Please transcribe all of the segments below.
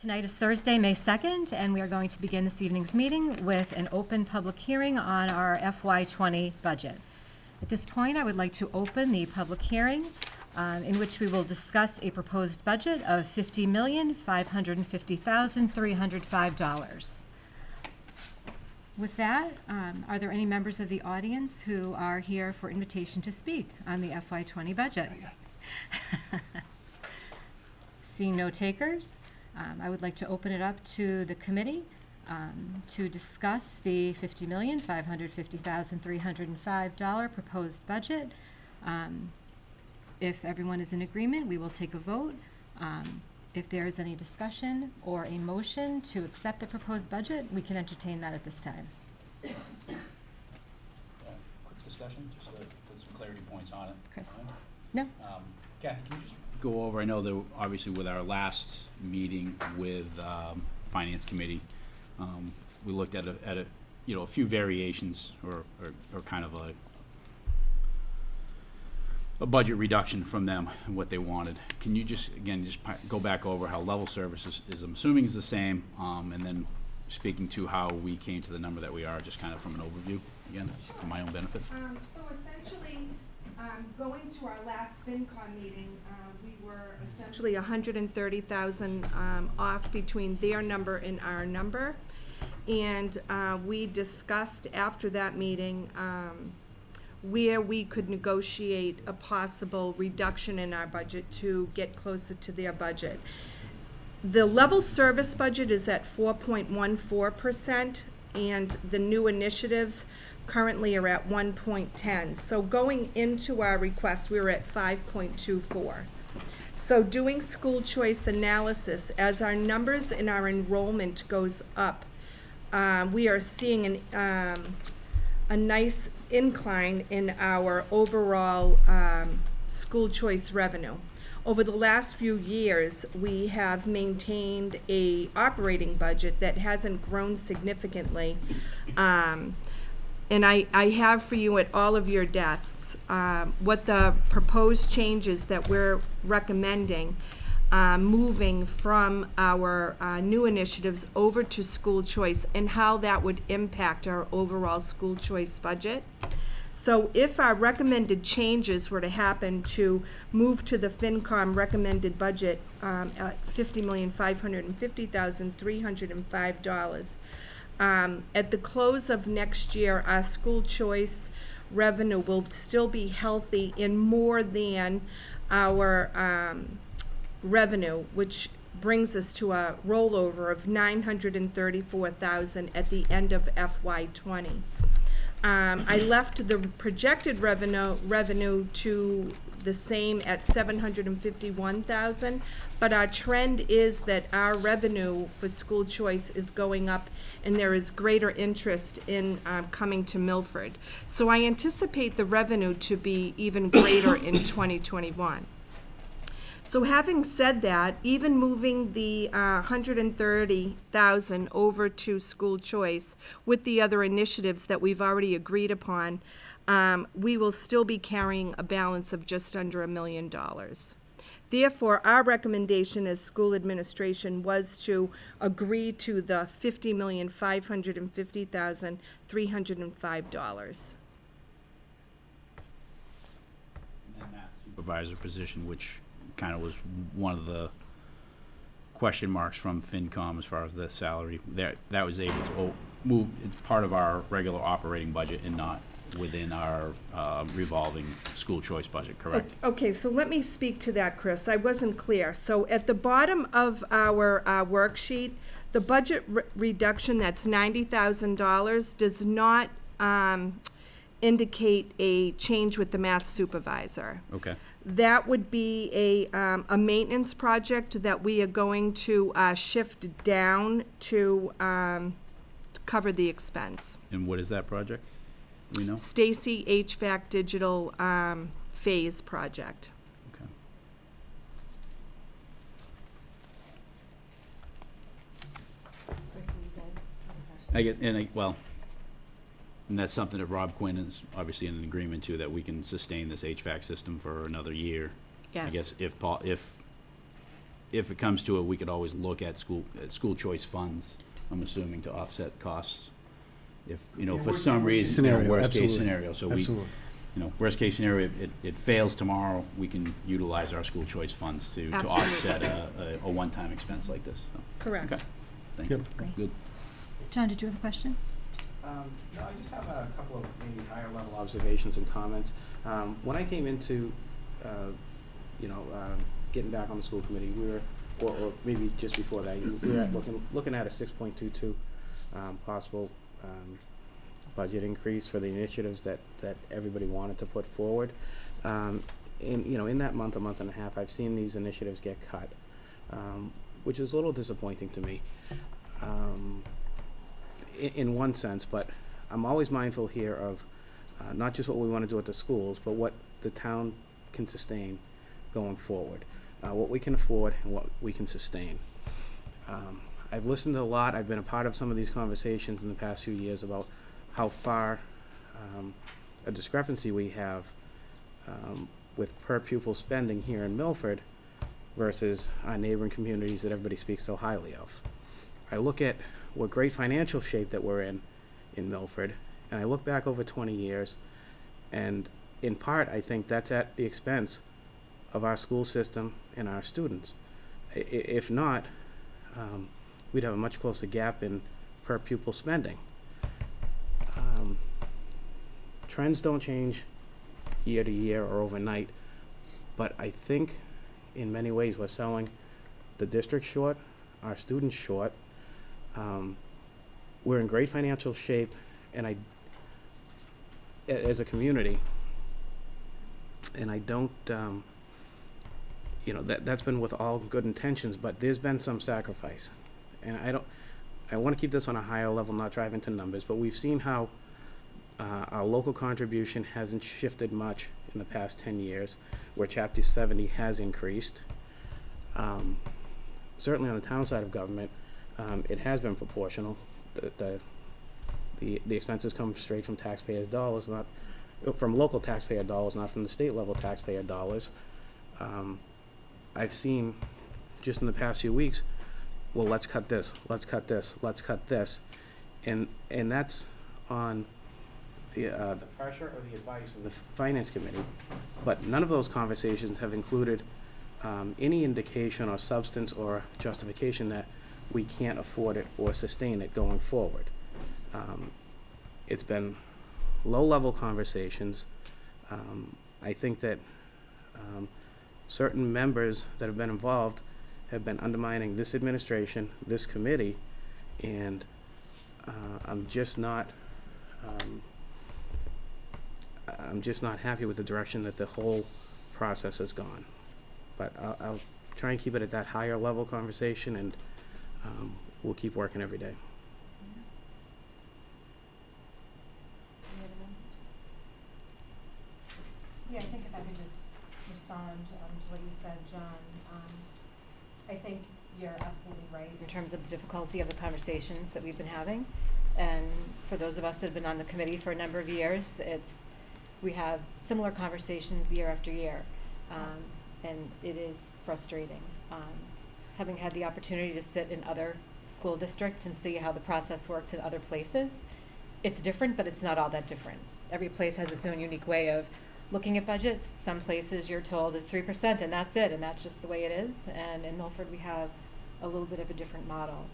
Tonight is Thursday, May 2nd, and we are going to begin this evening's meeting with an open public hearing on our FY20 budget. At this point, I would like to open the public hearing in which we will discuss a proposed budget of $50,550,305. With that, are there any members of the audience who are here for invitation to speak on the FY20 budget? Seeing no takers, I would like to open it up to the committee to discuss the $50,550,305 proposed budget. If everyone is in agreement, we will take a vote. If there is any discussion or a motion to accept the proposed budget, we can entertain that at this time. Quick discussion, just to put some clarity points on it. Chris? Right? No? Kathy, can you just go over, I know that obviously with our last meeting with Finance Committee, we looked at a few variations or kind of a budget reduction from them and what they wanted. Can you just go back over how level services is I'm assuming is the same, and then speaking to how we came to the number that we are, just kind of from an overview again, for my own benefit. So essentially, going to our last FinCom meeting, we were essentially 130,000 off between their number and our number. And we discussed after that meeting where we could negotiate a possible reduction in our budget to get closer to their budget. The level service budget is at 4.14%, and the new initiatives currently are at 1.10. So going into our request, we were at 5.24. So doing school choice analysis, as our numbers in our enrollment goes up, we are seeing a nice incline in our overall school choice revenue. Over the last few years, we have maintained a operating budget that hasn't grown significantly. And I have for you at all of your desks what the proposed changes that we're recommending moving from our new initiatives over to school choice and how that would impact our overall school choice budget. So if our recommended changes were to happen to move to the FinCom recommended budget at $50,550,305, at the close of next year, our school choice revenue will still be healthy in more than our revenue, which brings us to a rollover of $934,000 at the end of FY20. I left the projected revenue to the same at $751,000, but our trend is that our revenue for school choice is going up, and there is greater interest in coming to Milford. So I anticipate the revenue to be even greater in 2021. So having said that, even moving the $130,000 over to school choice with the other initiatives that we've already agreed upon, we will still be carrying a balance of just under $1 million. Therefore, our recommendation as school administration was to agree to the $50,550,305. And that supervisor position, which kind of was one of the question marks from FinCom as far as the salary, that was able to move. It's part of our regular operating budget and not within our revolving school choice budget, correct? Okay, so let me speak to that, Chris. I wasn't clear. So at the bottom of our worksheet, the budget reduction, that's $90,000, does not indicate a change with the math supervisor. Okay. That would be a maintenance project that we are going to shift down to cover the expense. And what is that project? Do we know? Stacy HVAC Digital Phase Project. Okay. And that's something that Rob Quinn is obviously in an agreement to, that we can sustain this HVAC system for another year. Yes. I guess if if it comes to it, we could always look at school choice funds, I'm assuming, to offset costs. If, for some reason, Scenario, worst case absolutely. scenario, so we, Absolutely. Worst case scenario, it fails tomorrow, we can utilize our school choice funds to Absolutely. offset a one-time expense like this. So, Correct. okay, thank Yep. you. Great. Good. John, did you have a question? No, I just have a couple of maybe higher level observations and comments. When I came into, getting back on the school committee, we were, or maybe just before that, we were looking at a 6.22 possible budget increase for the initiatives that everybody wanted to put forward. In that month, a month and a half, I've seen these initiatives get cut, which is a little disappointing to me. In one sense, but I'm always mindful here of not just what we want to do at the schools, but what the town can sustain going forward, what we can afford and what we can sustain. I've listened a lot. I've been a part of some of these conversations in the past few years about how far a discrepancy we have with per pupil spending here in Milford versus our neighboring communities that everybody speaks so highly of. I look at what great financial shape that we're in Milford, and I look back over 20 years, and in part, I think that's at the expense of our school system and our students. If not, we'd have a much closer gap in per pupil spending. Trends don't change year to year or overnight, but I think in many ways we're selling the district short, our students short. We're in great financial shape, and as a community, and I don't, that's been with all good intentions, but there's been some sacrifice. And I want to keep this on a higher level, not drive into numbers, but we've seen how our local contribution hasn't shifted much in the past 10 years, where Chapter 70 has increased. Certainly on the town side of government, it has been proportional. The expenses come straight from taxpayers' dollars, not from local taxpayer dollars, not from the state level taxpayer dollars. I've seen just in the past few weeks, well, let's cut this, let's cut this, let's cut this, and that's on the pressure or the advice of the finance committee. But none of those conversations have included any indication or substance or justification that we can't afford it or sustain it going forward. It's been low-level conversations. I think that certain members that have been involved have been undermining this administration, this committee, and I'm just not happy with the direction that the whole process has gone. But I'll try and keep it at that higher level conversation, and we'll keep working every day. Yeah, I think if I could just respond to what you said, John. I think you're absolutely right in terms of the difficulty of the conversations that we've been having. And for those of us that have been on the committee for a number of years, we have similar conversations year after year. And it is frustrating. Having had the opportunity to sit in other school districts and see how the process works in other places, it's different, but it's not all that different. Every place has its own unique way of looking at budgets. Some places you're told is 3% and that's it, and that's just the way it is. And in Milford we have a little bit of a different model.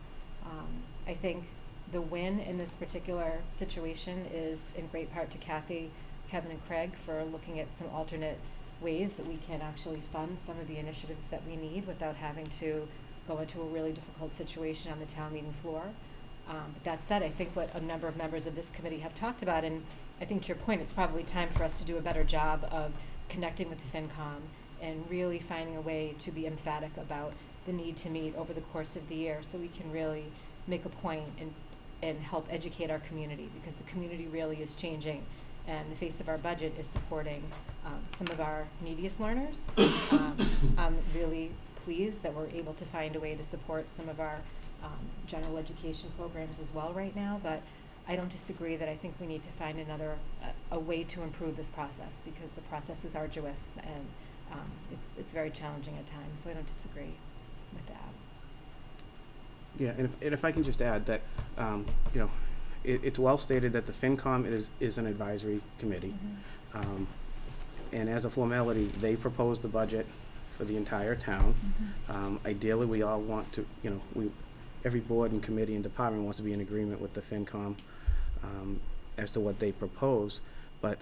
I think the win in this particular situation is in great part to Kathy, Kevin, and Craig for looking at some alternate ways that we can actually fund some of the initiatives that we need without having to go into a really difficult situation on the town meeting floor. But that said, I think what a number of members of this committee have talked about, and I think to your point, it's probably time for us to do a better job of connecting with the FinCom and really finding a way to be emphatic about the need to meet over the course of the year so we can really make a point and help educate our community, because the community really is changing, and the face of our budget is supporting some of our neediest learners. I'm really pleased that we're able to find a way to support some of our general education programs as well right now, but I don't disagree that I think we need to find a way to improve this process, because the process is arduous and it's very challenging at times, so I don't disagree. with that. Yeah, and if I can just add that, you know, it's well stated that the FinCom is an advisory committee. And as a formality, they propose the budget for the entire town. Ideally, we all want to, you know, every board and committee and department wants to be in agreement with the FinCom as to what they propose. But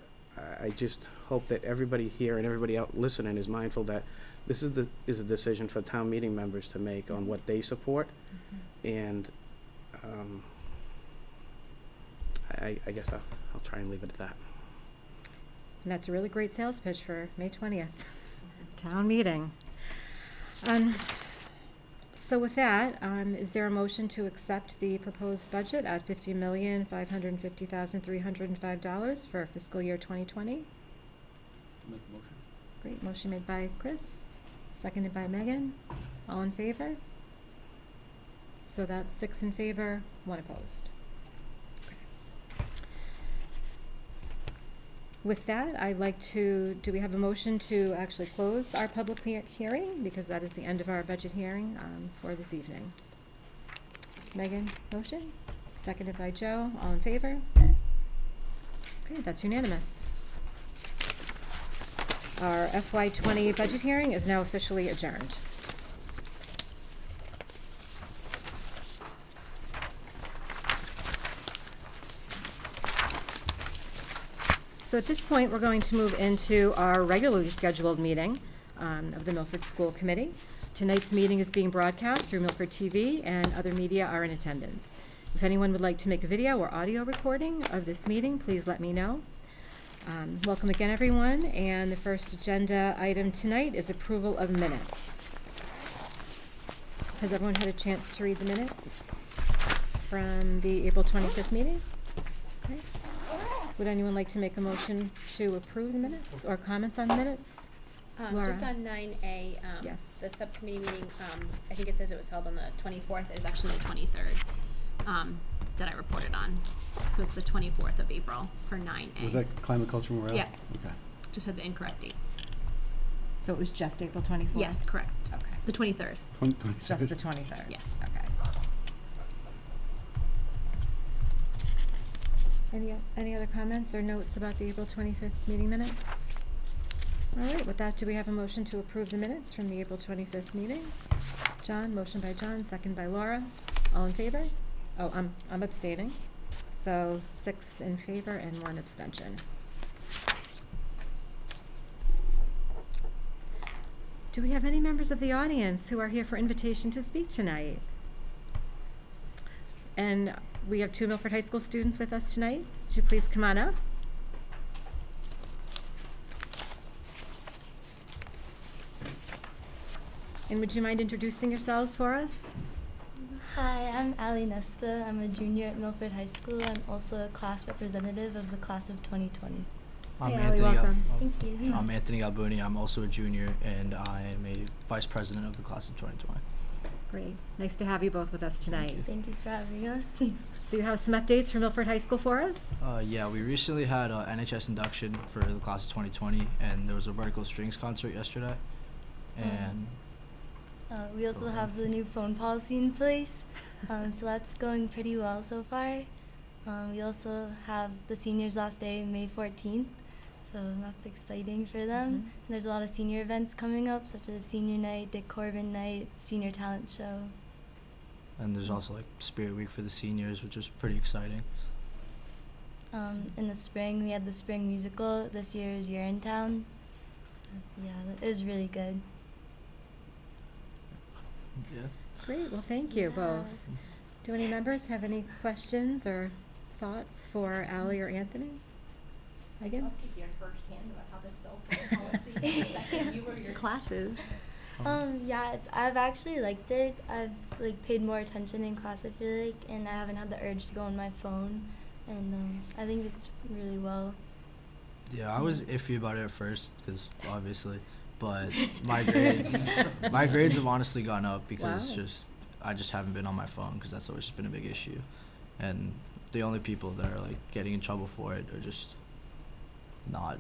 I just hope that everybody here and everybody out listening is mindful that this is a decision for town meeting members to make on what they support. And I guess I'll try and leave it at that. And that's a really great sales pitch for May 20th, town meeting. So with that, is there a motion to accept the proposed budget at $50,550,305 for fiscal year 2020? Make a motion. Great, motion made by Chris, seconded by Megan. All in favor? So that's 6 in favor, 1 opposed. With that, I'd like to, do we have a motion to actually close our public hearing? Because that is the end of our budget hearing for this evening. Megan, motion? Seconded by Joe. All in favor? Okay, that's unanimous. Our FY20 budget hearing is now officially adjourned. So at this point, we're going to move into our regularly scheduled meeting of the Milford School Committee. Tonight's meeting is being broadcast through Milford TV, and other media are in attendance. If anyone would like to make a video or audio recording of this meeting, please let me know. Welcome again, everyone, and the first agenda item tonight is approval of minutes. Has everyone had a chance to read the minutes from the April 25th meeting? Okay. Would anyone like to make a motion to approve the minutes or comments on the minutes? Just Laura? on 9A, Yes. the subcommittee meeting, I think it says it was held on the 24th. It was actually the 23rd that I reported on. So it's the 24th of April for 9A. Was that climate, culture, morale? Yeah. Okay. Just had the incorrect date. So it was just April 24th? Yes, correct. Okay. The 23rd. Just the 23rd? Yes. Okay. Any other comments or notes about the April 25th meeting minutes? All right, with that, do we have a motion to approve the minutes from the April 25th meeting? John, motion by John, second by Laura. All in favor? Oh, I'm abstaining. So 6 in favor and 1 abstention. Do we have any members of the audience who are here for invitation to speak tonight? And we have 2 Milford High School students with us tonight. Would you please come on up? And would you mind introducing yourselves for us? Hi, I'm Ali Nesta. I'm a junior at Milford High School. I'm also a class representative of the class of 2020. Hey, Ali, welcome. Thank you. I'm Anthony Albuni. I'm also a junior, and I am a vice president of the class of 2020. Great. Nice to have you both with us tonight. Thank you for having us. So you have some updates from Milford High School for us? Yeah, we recently had an NHS induction for the class of 2020, and there was a vertical strings concert yesterday. And We also have the new phone policy in place, so that's going pretty well so far. We also have the seniors' last day, May 14th, so that's exciting for them. And there's a lot of senior events coming up, such as Senior Night, Dick Corbin Night, Senior Talent Show. and there's also like Spirit Week for the seniors, which is pretty exciting. In the spring, we had the spring musical. This year is Year in Town, so yeah, it was really good. Yeah. Great. Well, thank you both. Do any members have any questions or thoughts for Ally or Anthony? Megan? Classes. Yeah, I've actually liked it. I've paid more attention in class, I feel like, and I haven't had the urge to go on my phone, and I think it's really well. Yeah, I was iffy about it at first, because obviously, but my grades have honestly gone up because Wow. I just haven't been on my phone, because that's always been a big issue, and the only people that are getting in trouble for it are just not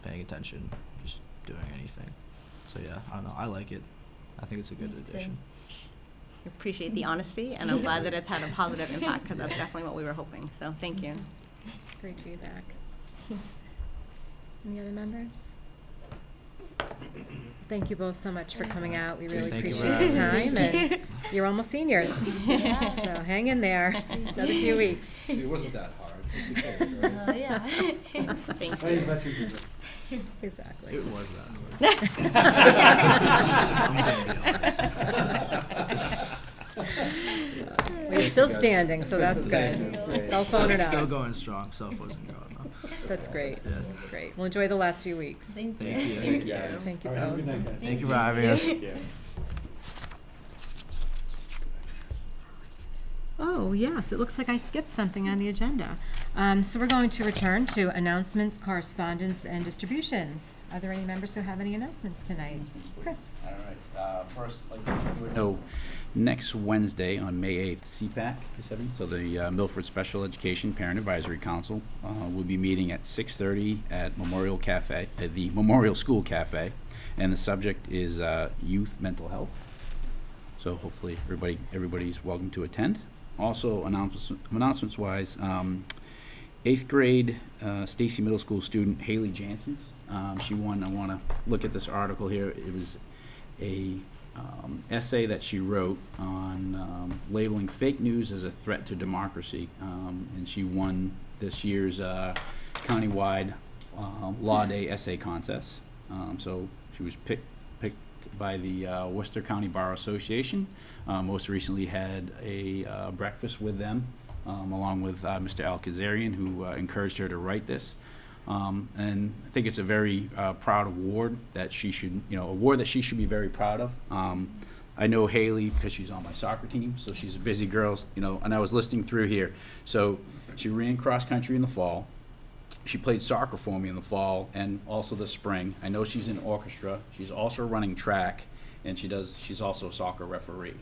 paying attention, just doing anything. So yeah, I don't know. I like it. I think it's a good Me too. addition. Appreciate the honesty, and I'm glad that it's had a positive impact, because that's definitely what we were hoping, so thank you. It's great feedback. Any other members? Thank you both so much for coming out. We really Thank you for appreciate your having time, and you're almost seniors. Yeah. So hang in there, another few weeks. It wasn't that hard. It's okay, right? Yeah. Thank Hey, you. veterans do this. Exactly. It was that Well, you're still standing, so that's good. Cell phone or Still not. going strong. Self wasn't going though. That's great. Yeah. Great. Well, enjoy the last few weeks. Thank you. Thank you. Thank you All right, have a both. good night, guys. Thank you for having us. Oh, yes, it looks like I skipped something on the agenda. So we're going to return to announcements, correspondence, and distributions. Are there any members who have any announcements tonight? Chris? All right, first, like, no, next Wednesday on May 8th, CPAC is having, so the Milford Special Education Parent Advisory Council will be meeting at 6:30 at Memorial Cafe, at the Memorial School Cafe, and the subject is youth mental health. So hopefully everybody's welcome to attend. Also, announcements-wise, 8th grade Stacy Middle School student Haley Jansen's. She won. I want to look at this article here. It was a essay that she wrote on labeling fake news as a threat to democracy, and she won this year's countywide Law Day essay contest. So she was picked by the Worcester County Bar Association. Most recently had a breakfast with them, along with Mr. Al-Kazarian, who encouraged her to write this. And I think it's a very proud award that she should, award that she should be very proud of. I know Haley because she's on my soccer team, so she's a busy girl, and I was listening through here. So she ran cross country in the fall. She played soccer for me in the fall and also the spring. I know she's in orchestra. She's also running track, and she's also a soccer referee.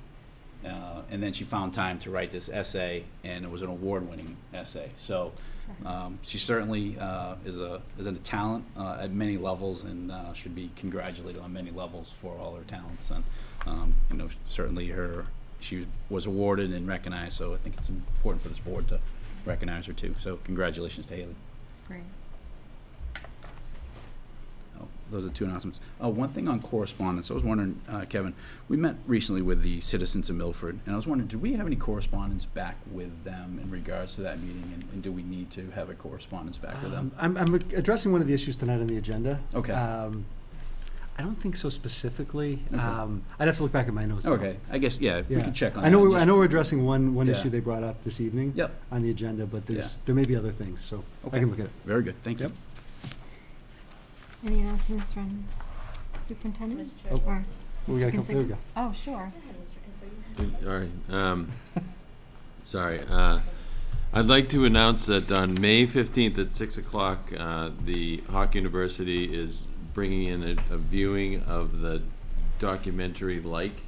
And then she found time to write this essay, and it was an award-winning essay. So she certainly is a talent at many levels, and should be congratulated on many levels for all her talents. And certainly she was awarded and recognized. So I think it's important for this board to recognize her too. So congratulations to Haley. That's great. Those are two announcements. One thing on correspondence, I was wondering, Kevin, we met recently with the citizens of Milford, and I was wondering, did we have any correspondence back with them in regards to that meeting, and do we need to have a correspondence back with them? I'm addressing one of the issues tonight on the agenda. Okay. I don't think so specifically. Okay. I'd have to look back at my notes. though. Okay, I guess, yeah, if we Yeah. could check on I know that. we're, I know we're addressing one Yeah. issue they brought up this evening. Yep. On the agenda, but Yeah. there may be other things, so Okay. I can look at it. Very good, thank you. Yep. Any announcements from superintendent? Mr. Oh. Or We gotta Mr. come, there we Kinsinger? go. Oh, sure. All right. Sorry. I'd like to announce that on May 15th at 6 o'clock, the Hawk University is bringing in a viewing of the documentary Like.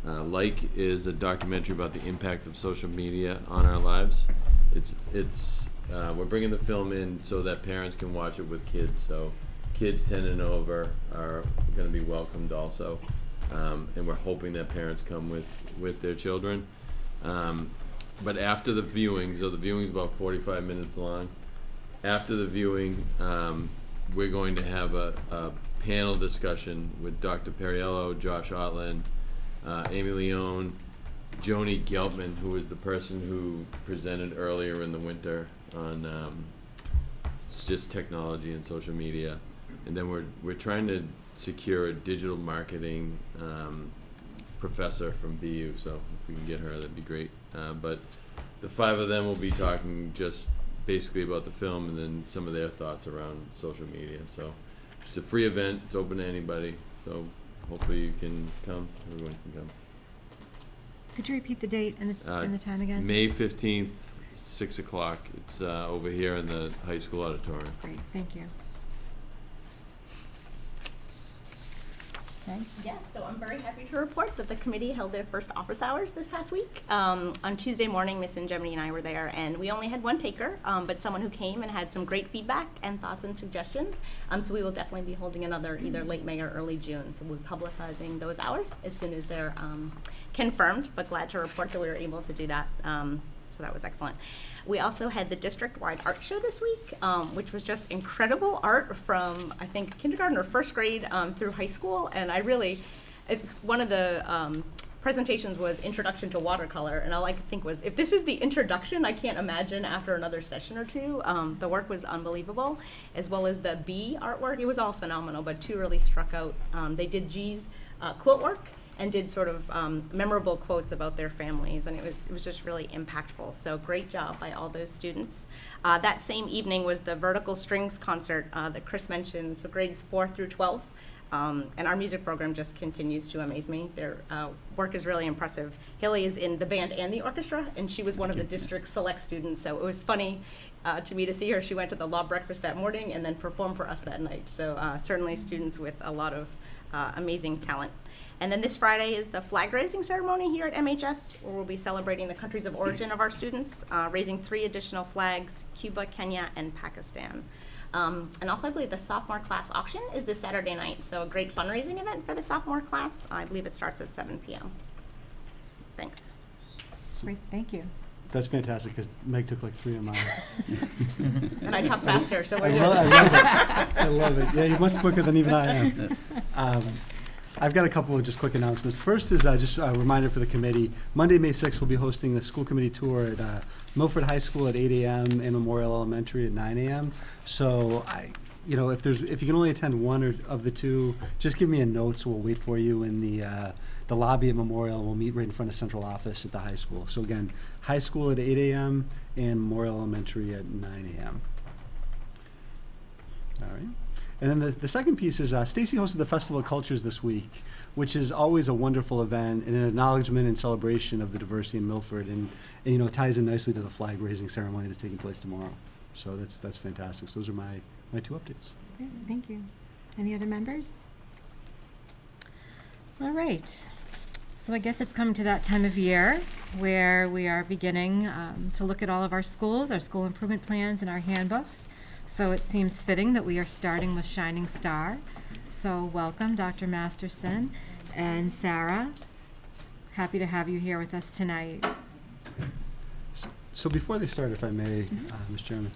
Like is a documentary about the impact of social media on our lives. We're bringing the film in so that parents can watch it with kids. So kids 10 and over are going to be welcomed also. And we're hoping that parents come with their children. But after the viewing, so the viewing's about 45 minutes long. After the viewing, we're going to have a panel discussion with Dr. Perriello, Josh Otland, Amy Leone, Joni Geltman, who was the person who presented earlier in the winter on it's just technology and social media. And then we're trying to secure a digital marketing professor from BU, so if we can get her, that'd be great. But the five of them will be talking just basically about the film and then some of their thoughts around social media. So it's a free event, it's open to anybody, so hopefully you can come, everyone can come. Could you repeat the date and the time again? May 15th, 6 o'clock. It's over here in the high school auditorium. Great, thank you. Okay. Yes, so I'm very happy to report that the committee held their first office hours this past week. On Tuesday morning, Miss Ingemini and I were there, and we only had one taker, but someone who came and had some great feedback and thoughts and suggestions. So we will definitely be holding another either late May or early June. So we'll be publicizing those hours as soon as they're confirmed, but glad to report that we were able to do that. So that was excellent. We also had the district-wide art show this week, which was just incredible art from, I think, kindergarten or first grade through high school. And it's one of the presentations was Introduction to Watercolor. And all I could think was, if this is the introduction, I can't imagine after another session or two. The work was unbelievable, as well as the bee artwork. It was all phenomenal, but two really struck out. They did G's quilt work, and did sort of memorable quotes about their families, and it was just really impactful. So great job by all those students. That same evening was the Vertical Strings concert that Chris mentioned, so grades 4 through 12. And our music program just continues to amaze me. Their work is really impressive. Haley is in the band and the orchestra, and she was one of the district select students, so it was funny to me to see her. She went to the law breakfast that morning and then performed for us that night. So certainly students with a lot of amazing talent. And then this Friday is the flag raising ceremony here at MHS, where we'll be celebrating the countries of origin of our students, raising 3 additional flags, Cuba, Kenya, and Pakistan. And also I believe the sophomore class auction is this Saturday night, so a great fundraising event for the sophomore class. I believe it starts at 7 p.m. Thanks. Great, thank you. That's fantastic, because Meg took like 3 of mine. And I talk faster, so we're I good. love it. I love it. Yeah, you're much quicker than even I am. I've got a couple of just quick announcements. First is just a reminder for the committee. Monday, May 6th, we'll be hosting the school committee tour at Milford High School at 8 a.m. and Memorial Elementary at 9 a.m. So, if you can only attend one of the two, just give me a note, so we'll wait for you in the lobby at Memorial. We'll meet right in front of central office at the high school. So again, high school at 8 a.m. and Memorial Elementary at 9 a.m. All right. And then the second piece is Stacy hosted the Festival of Cultures this week, which is always a wonderful event and an acknowledgement and celebration of the diversity in Milford, and it ties in nicely to the flag raising ceremony that's taking place tomorrow. So that's fantastic. So those are my 2 updates. Great, thank you. Any other members? All right. So I guess it's come to that time of year where we are beginning to look at all of our schools, our school improvement plans, and our handbooks. So it seems fitting that we are starting with Shining Star. So welcome, Dr. Masterson and Sarah. Happy to have you here with us tonight. So before they start, if I may, Ms. Chairman,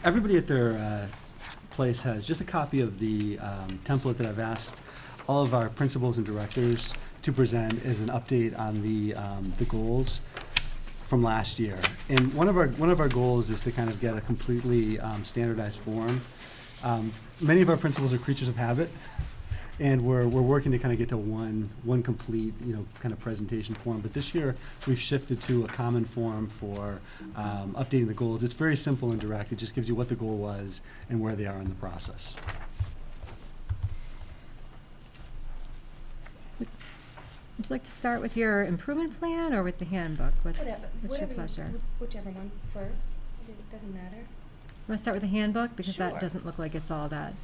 everybody at their place has just a copy of the template that I've asked all of our principals and directors to present as an update on the goals from last year. And one of our goals is to kind of get a completely standardized form. Many of our principals are creatures of habit, and we're working to kind of get to one complete kind of presentation form. But this year we've shifted to a common form for updating the goals. It's very simple and direct. It just gives you what the goal was and where they are in the process. Would you like to start with your improvement plan or with the handbook? What's your pleasure? Whichever one first. It doesn't matter. You want to start with the handbook? Because that Sure. doesn't look like it's all that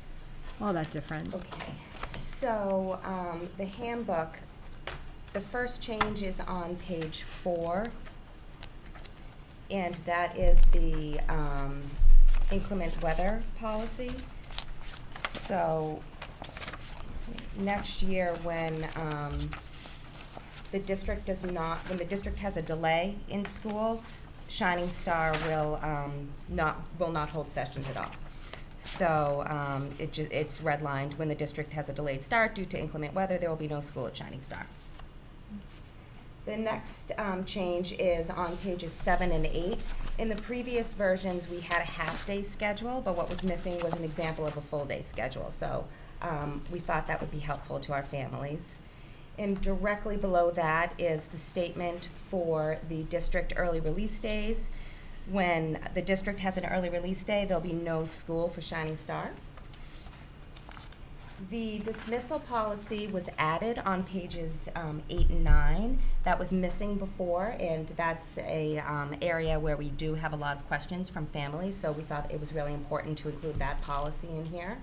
different. Okay, so the handbook, the first change is on page 4, and that is the inclement weather policy. So, excuse me, next year when the district when the district has a delay in school, Shining Star will not hold sessions at all. So it's redlined, when the district has a delayed start due to inclement weather, there will be no school at Shining Star. The next change is on pages 7 and 8. In the previous versions, we had a half-day schedule, but what was missing was an example of a full-day schedule. So we thought that would be helpful to our families. And directly below that is the statement for the district early release days. When the district has an early release day, there'll be no school for Shining Star. The dismissal policy was added on pages 8 and 9. That was missing before, and that's a area where we do have a lot of questions from families, so we thought it was really important to include that policy in here.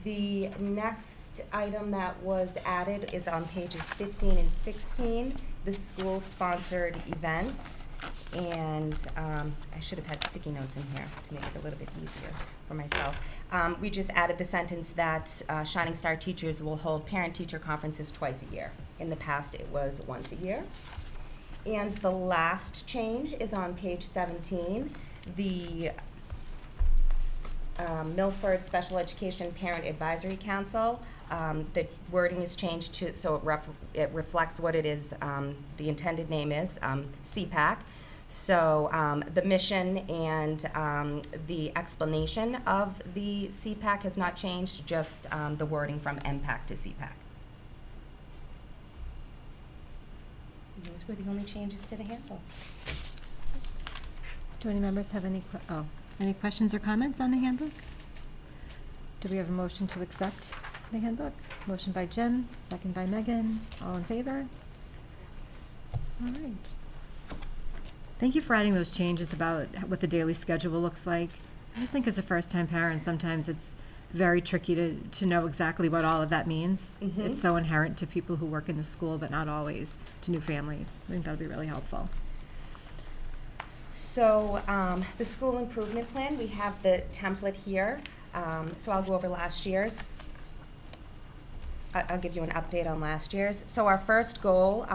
The next item that was added is on pages 15 and 16, the school-sponsored events. And I should have had sticky notes in here to make it a little bit easier for myself. We just added the sentence that Shining Star teachers will hold parent-teacher conferences twice a year. In the past, it was once a year. And the last change is on page 17, the Milford Special Education Parent Advisory Council. The wording is changed to, so it reflects what it is, the intended name is, CPAC. So the mission and the explanation of the CPAC has not changed, just the wording from MPAC to CPAC. Those were the only changes to the handbook. Do any members have any questions or comments on the handbook? Do we have a motion to accept the handbook? Motion by Jen, second by Megan. All in favor? All right. Thank you for adding those changes about what the daily schedule looks like. I just think as a first-time parent, sometimes it's very tricky to know exactly what all of that means. Mhm. It's so inherent to people who work in the school, but not always to new families. I think that would be really helpful. So the school improvement plan, we have the template here. So I'll go over last year's. I'll give you an update on last year's. So our first goal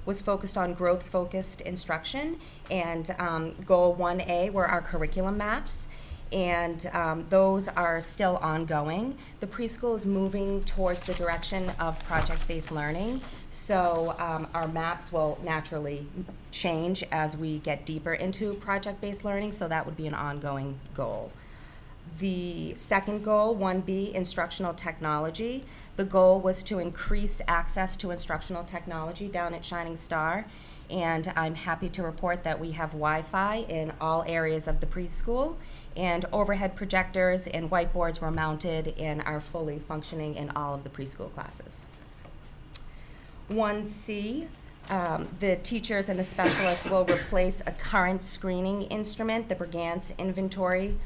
was focused on growth-focused instruction, and goal 1A were our curriculum maps, and those are still ongoing. The preschool is moving towards the direction of project-based learning, so our maps will naturally change as we get deeper into project-based learning, so that would be an ongoing goal. The second goal, 1B, instructional technology. The goal was to increase access to instructional technology down at Shining Star, and I'm happy to report that we have Wi-Fi in all areas of the preschool, and overhead projectors and whiteboards were mounted and are fully functioning in all of the preschool classes. 1C, the teachers and the specialists will replace a current screening instrument, the Brigance inventory,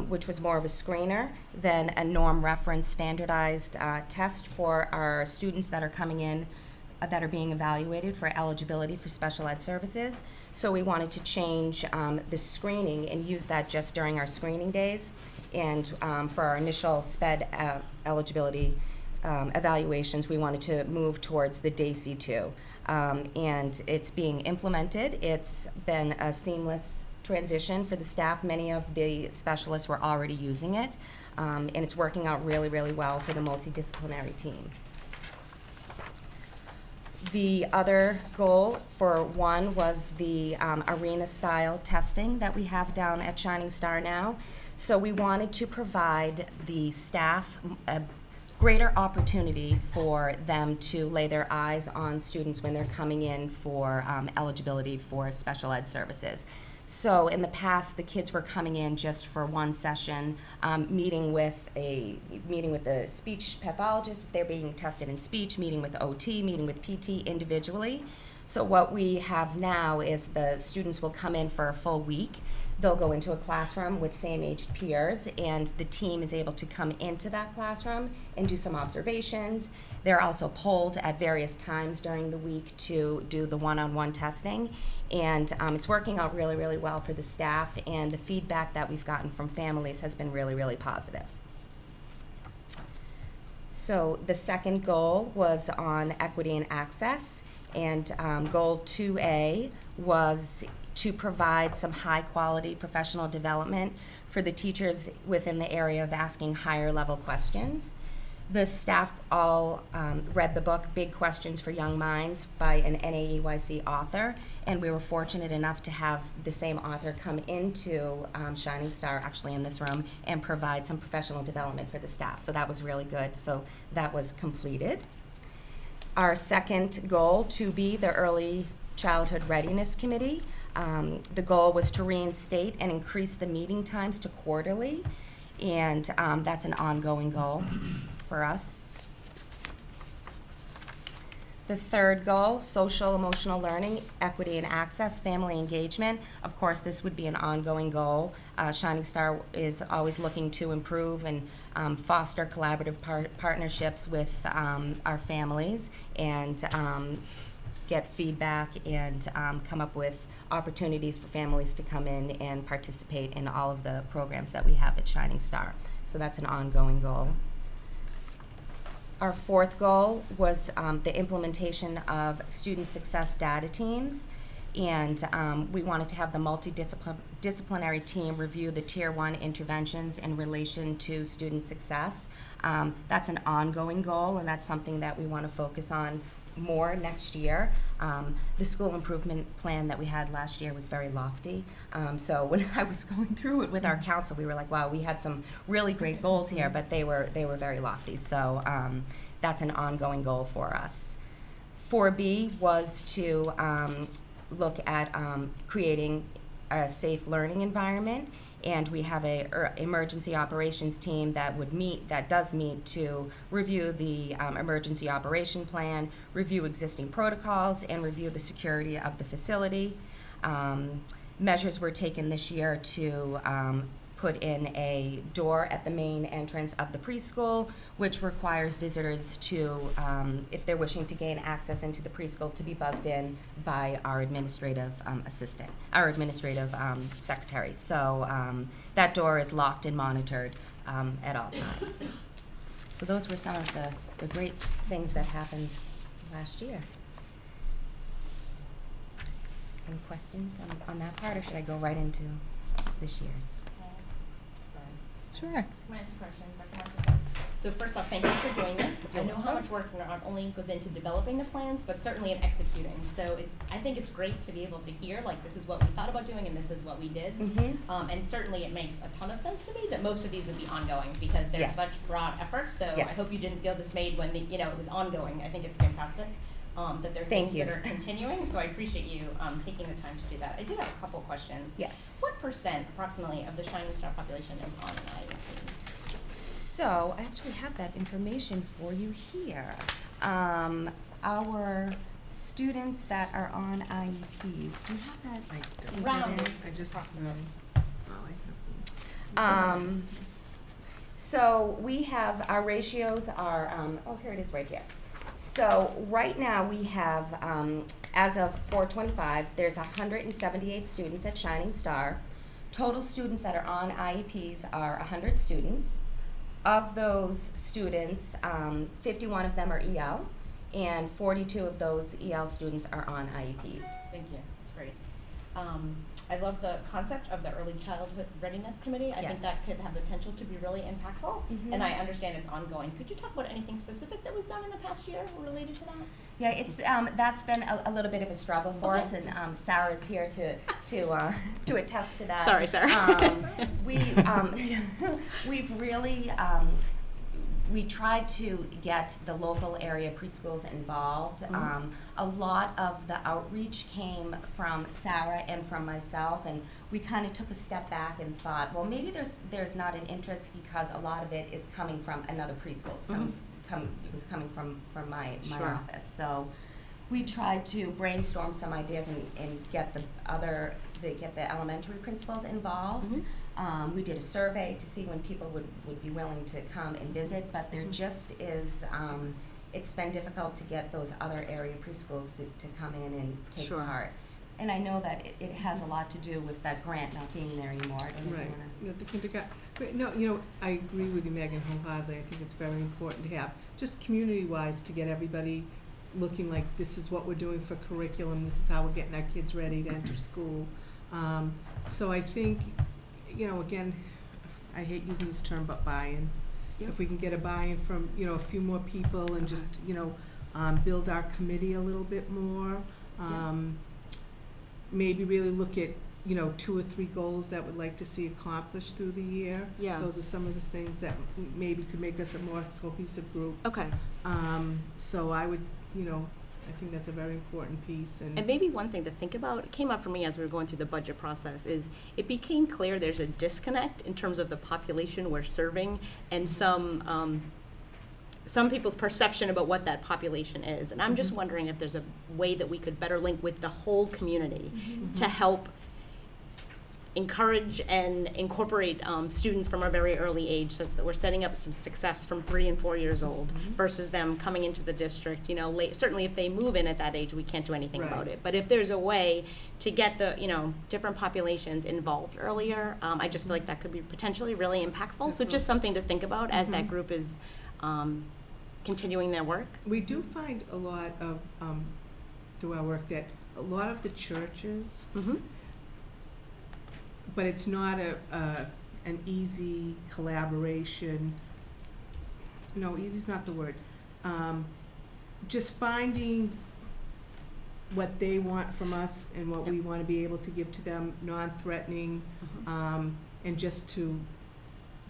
which was more of a screener than a norm reference standardized test for our students that are coming in that are being evaluated for eligibility for special ed services. So we wanted to change the screening and use that just during our screening days. And for our initial SPED eligibility evaluations, we wanted to move towards the DAISY 2. And it's being implemented. It's been a seamless transition for the staff. Many of the specialists were already using it, and it's working out really, really well for the multidisciplinary team. The other goal for one was the arena-style testing that we have down at Shining Star now. So we wanted to provide the staff a greater opportunity for them to lay their eyes on students when they're coming in for eligibility for special ed services. So in the past, the kids were coming in just for one session, meeting with the speech pathologist if they're being tested in speech, meeting with OT, meeting with PT individually. So what we have now is the students will come in for a full week. They'll go into a classroom with same-aged peers, and the team is able to come into that classroom and do some observations. They're also polled at various times during the week to do the one-on-one testing, and it's working out really, really well for the staff, and the feedback that we've gotten from families has been really, really positive. So the second goal was on equity and access, and goal 2A was to provide some high-quality professional development for the teachers within the area of asking higher-level questions. The staff all read the book, Big Questions for Young Minds, by an NAEYC author, and we were fortunate enough to have the same author come into Shining Star, actually in this room, and provide some professional development for the staff. So that was really good. So that was completed. Our second goal, to be the Early Childhood Readiness Committee. The goal was to reinstate and increase the meeting times to quarterly, and that's an ongoing goal for us. The third goal, social emotional learning, equity and access, family engagement. Of course, this would be an ongoing goal. Shining Star is always looking to improve and foster collaborative partnerships with our families and get feedback and come up with opportunities for families to come in and participate in all of the programs that we have at Shining Star. So that's an ongoing goal. Our fourth goal was the implementation of student success data teams, and we wanted to have the multidisciplinary team review the Tier 1 interventions in relation to student success. That's an ongoing goal, and that's something that we want to focus on more next year. The school improvement plan that we had last year was very lofty. So when I was going through it with our council, we were like, wow, we had some really great goals here, but they were very lofty. So that's an ongoing goal for us. 4B was to look at creating a safe learning environment. And we have a emergency operations team that does meet to review the emergency operation plan, review existing protocols, and review the security of the facility. Measures were taken this year to put in a door at the main entrance of the preschool, which requires visitors to, if they're wishing to gain access into the preschool, to be buzzed in by our administrative secretary. So that door is locked and monitored at all times. So those were some of the great things that happened last year. Any questions on that part, or should I go right into this year's? Sure. Can I ask a question, Dr. Marcus? So first off, thank you for doing this. I know how much work not only goes into developing the plans, but certainly in executing. So I think it's great to be able to hear, like, this is what we thought about doing and this is what we did. Mm-hmm. And certainly it makes a ton of sense to me that most of these would be ongoing because there's Yes. such broad effort. So I Yes. hope you didn't feel dismayed when it was ongoing. I think it's fantastic that there are Thank things you. that are continuing. So I appreciate you taking the time to do that. I did have a couple questions. Yes. What percent approximately of the Shining Star population is on an IEP? So I actually have that information for you here. Our students that are on IEPs, do you have that? Rounded. So we have, our ratios are, here it is right here. So right now we have, as of 4/25, there's 178 students at Shining Star. Total students that are on IEPs are 100 students. Of those students, 51 of them are EL, and 42 of those EL students are on IEPs. Thank you, that's great. I love the concept of the Early Childhood Readiness Committee. I think Yes. that could have the potential to be really impactful, Mhm. and I understand it's ongoing. Could you talk about anything specific that was done in the past year related to that? Yeah, it's that's been a little bit of a struggle for us, and Sarah's here to attest to that. Sorry, Sarah. We've really we tried to get the local area preschools involved. A lot of the outreach came from Sarah and from myself, and we kind of took a step back and thought, well, maybe there's not an interest because a lot of it is coming from another preschool. It's it was coming from my office. So we tried to brainstorm some ideas and get the elementary principals involved. We did a survey to see when people would be willing to come and visit, but there just is, it's been difficult to get those other area preschools to come in and take part. And I know that it has a lot to do with that grant not being there anymore. I don't know if you Right. wanna- Yeah, the kindergarten. But no, I agree with you, Megan, wholeheartedly. I think it's very important to have, just community-wise, to get everybody looking like this is what we're doing for curriculum, this is how we're getting our kids ready to enter school. So I think, again, I hate using this term, but buy-in. If we can get a buy-in from, a few more people and just, build our committee a little bit more. Maybe really look at, 2 or 3 goals that we'd like to see accomplished through the year. Yeah. Those are some of the things that maybe could make us a more cohesive group. Okay. So I would, I think that's a very important piece. And maybe one thing to think about, it came up for me as we were going through the budget process, is it became clear there's a disconnect in terms of the population we're serving and some some people's perception about what that population is. And I'm just wondering if there's a way that we could better link with the whole community to help encourage and incorporate students from a very early age, such that we're setting up some success from 3 and 4 years old versus them coming into the district. You know, certainly if they move in at that age, we can't do anything about it. But if there's a way to get the, you know, different populations involved earlier, I just feel like that could be potentially really impactful. So just something to think about as that group is continuing their work. We do find a lot of, through our work, that a lot of the churches, but it's not an easy collaboration. No, easy's not the word. Just finding what they want from us and what we want to be able to give to them, non-threatening, and just to,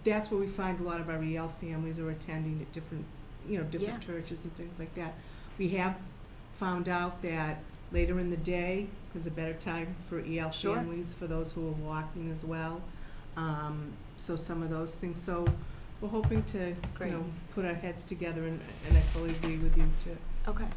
that's where we find a lot of our EL families are attending at different, you know, different churches and things like that. We have found out that later in the day is a better time for EL families, for those who are walking as well. So some of those things. So we're hoping to, you know, put our heads together, and I fully agree with you to,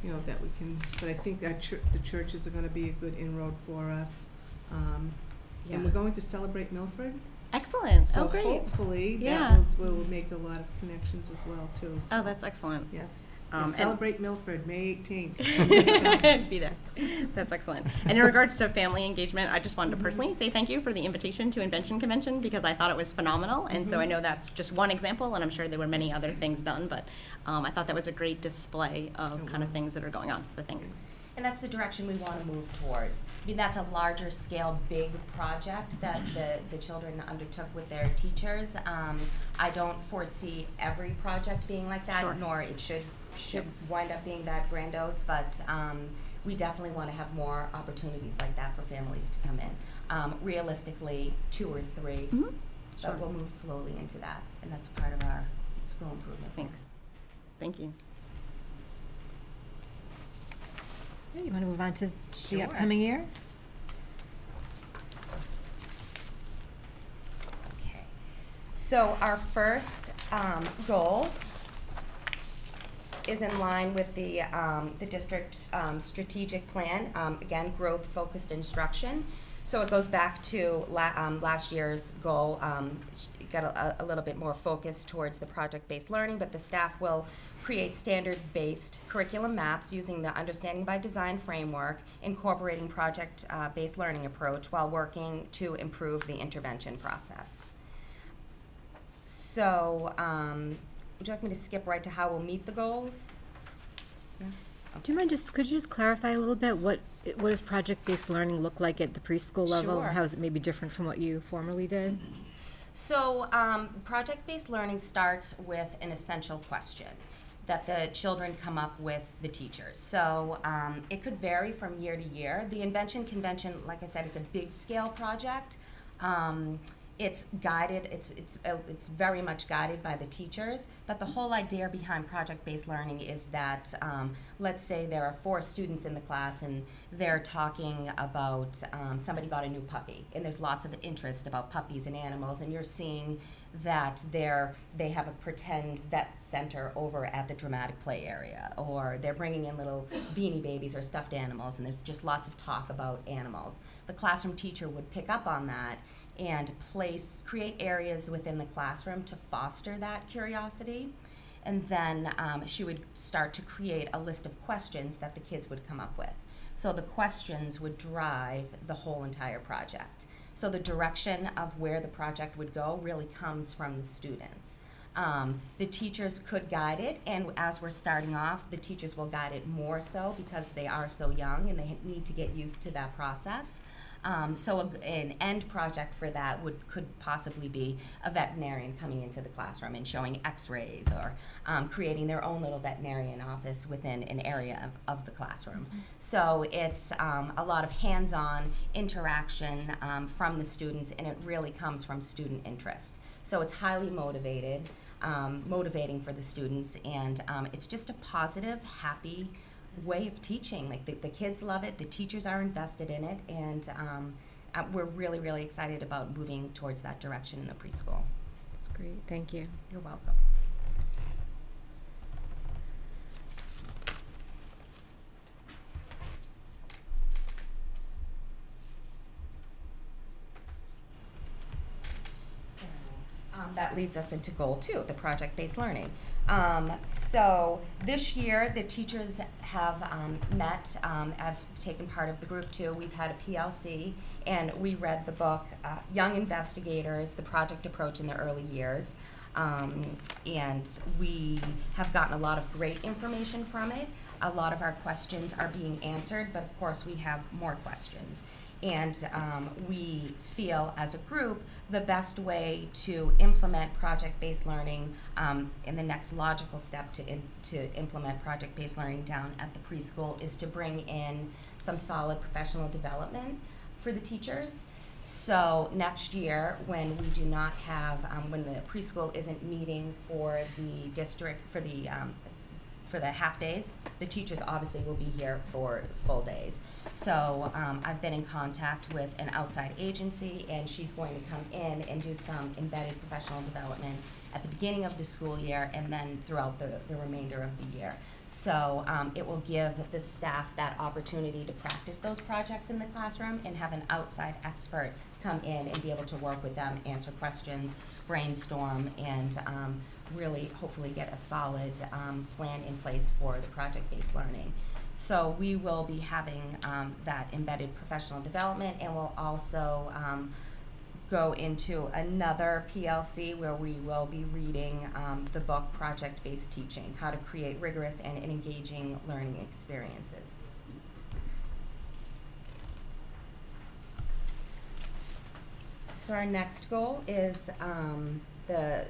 you know, that we can. But I think that the churches are going to be a good inroad for us. And we're going to celebrate Milford. Excellent. So great. hopefully Yeah. that will make a lot of connections as well too. So, Oh, that's excellent. yes. And Celebrate Milford, May 18th. be there. That's excellent. And in regards to family engagement, I just wanted to personally say thank you for the invitation to Invention Convention, because I thought it was phenomenal. And so I know that's just one example, and I'm sure there were many other things done, but I thought that was a great display of kind of things that are going on. So thanks. And that's the direction we want to move towards. I mean, that's a larger scale, big project that the children undertook with their teachers. I don't foresee every project being like that, nor it should wind up being that grandiose, but we definitely want to have more opportunities like that for families to come in. Realistically, 2 or 3, but we'll move slowly into that, and that's part of our school improvement. Thanks. Thank you. You want to move on to the upcoming year? Okay. So our first goal is in line with the district's strategic plan. Again, growth-focused instruction. So it goes back to last year's goal. Got a little bit more focus towards the project-based learning, but the staff will create standard-based curriculum maps using the Understanding by Design framework, incorporating project-based learning approach while working to improve the intervention process. So, would you like me to skip right to how we'll meet the goals? Yeah? Do you mind could you just clarify a little bit what does project-based learning look like at the preschool level? Sure. How is it maybe different from what you formerly did? So, project-based learning starts with an essential question that the children come up with the teachers. So it could vary from year to year. The Invention Convention, like I said, is a big scale project. It's guided, it's very much guided by the teachers, but the whole idea behind project-based learning is that, let's say there are 4 students in the class and they're talking about somebody got a new puppy, and there's lots of interest about puppies and animals, and you're seeing that they have a pretend vet center over at the dramatic play area, or they're bringing in little beanie babies or stuffed animals, and there's just lots of talk about animals. The classroom teacher would pick up on that and create areas within the classroom to foster that curiosity. And then she would start to create a list of questions that the kids would come up with. So the questions would drive the whole entire project. So the direction of where the project would go really comes from the students. The teachers could guide it, and as we're starting off, the teachers will guide it more so because they are so young and they need to get used to that process. So an end project for that could possibly be a veterinarian coming into the classroom and showing x-rays, or creating their own little veterinarian office within an area of the classroom. So it's a lot of hands-on interaction from the students, and it really comes from student interest. So it's highly motivating for the students, and it's just a positive, happy way of teaching. Like the kids love it, the teachers are invested in it, and we're really, really excited about moving towards that direction in the preschool. That's great, thank you. You're welcome. that leads us into goal 2, the project-based learning. So this year, the teachers have met, have taken part of the group 2. We've had a PLC, and we read the book, Young Investigators, The Project Approach in the Early Years. And we have gotten a lot of great information from it. A lot of our questions are being answered, but of course we have more questions. And we feel as a group the best way to implement project-based learning in the next logical step to implement project-based learning down at the preschool is to bring in some solid professional development for the teachers. So next year, when we do not have, when the preschool isn't meeting for the district, for the half days, the teachers obviously will be here for full days. So I've been in contact with an outside agency, and she's going to come in and do some embedded professional development at the beginning of the school year and then throughout the remainder of the year. So it will give the staff that opportunity to practice those projects in the classroom and have an outside expert come in and be able to work with them, answer questions, brainstorm, and really hopefully get a solid plan in place for the project-based learning. So we will be having that embedded professional development, and we'll also go into another PLC where we will be reading the book Project-Based Teaching, How to Create Rigorous and Engaging Learning Experiences. So our next goal is the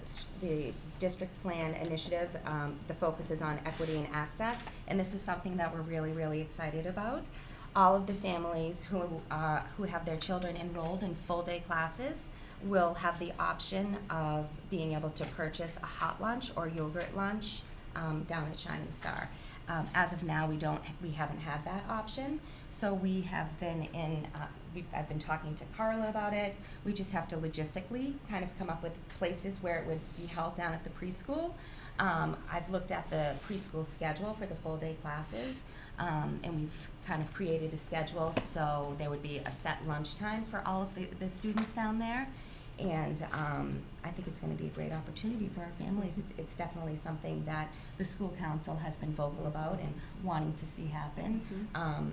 district plan initiative. The focus is on equity and access, and this is something that we're really, really excited about. All of the families who have their children enrolled in full-day classes will have the option of being able to purchase a hot lunch or yogurt lunch down at Shining Star. As of now, we haven't had that option, so we have been in. I've been talking to Carla about it. We just have to logistically kind of come up with places where it would be held down at the preschool. I've looked at the preschool schedule for the full-day classes, and we've kind of created a schedule so there would be a set lunchtime for all of the students down there. And I think it's going to be a great opportunity for our families. It's definitely something that the school council has been vocal about and wanting to see happen.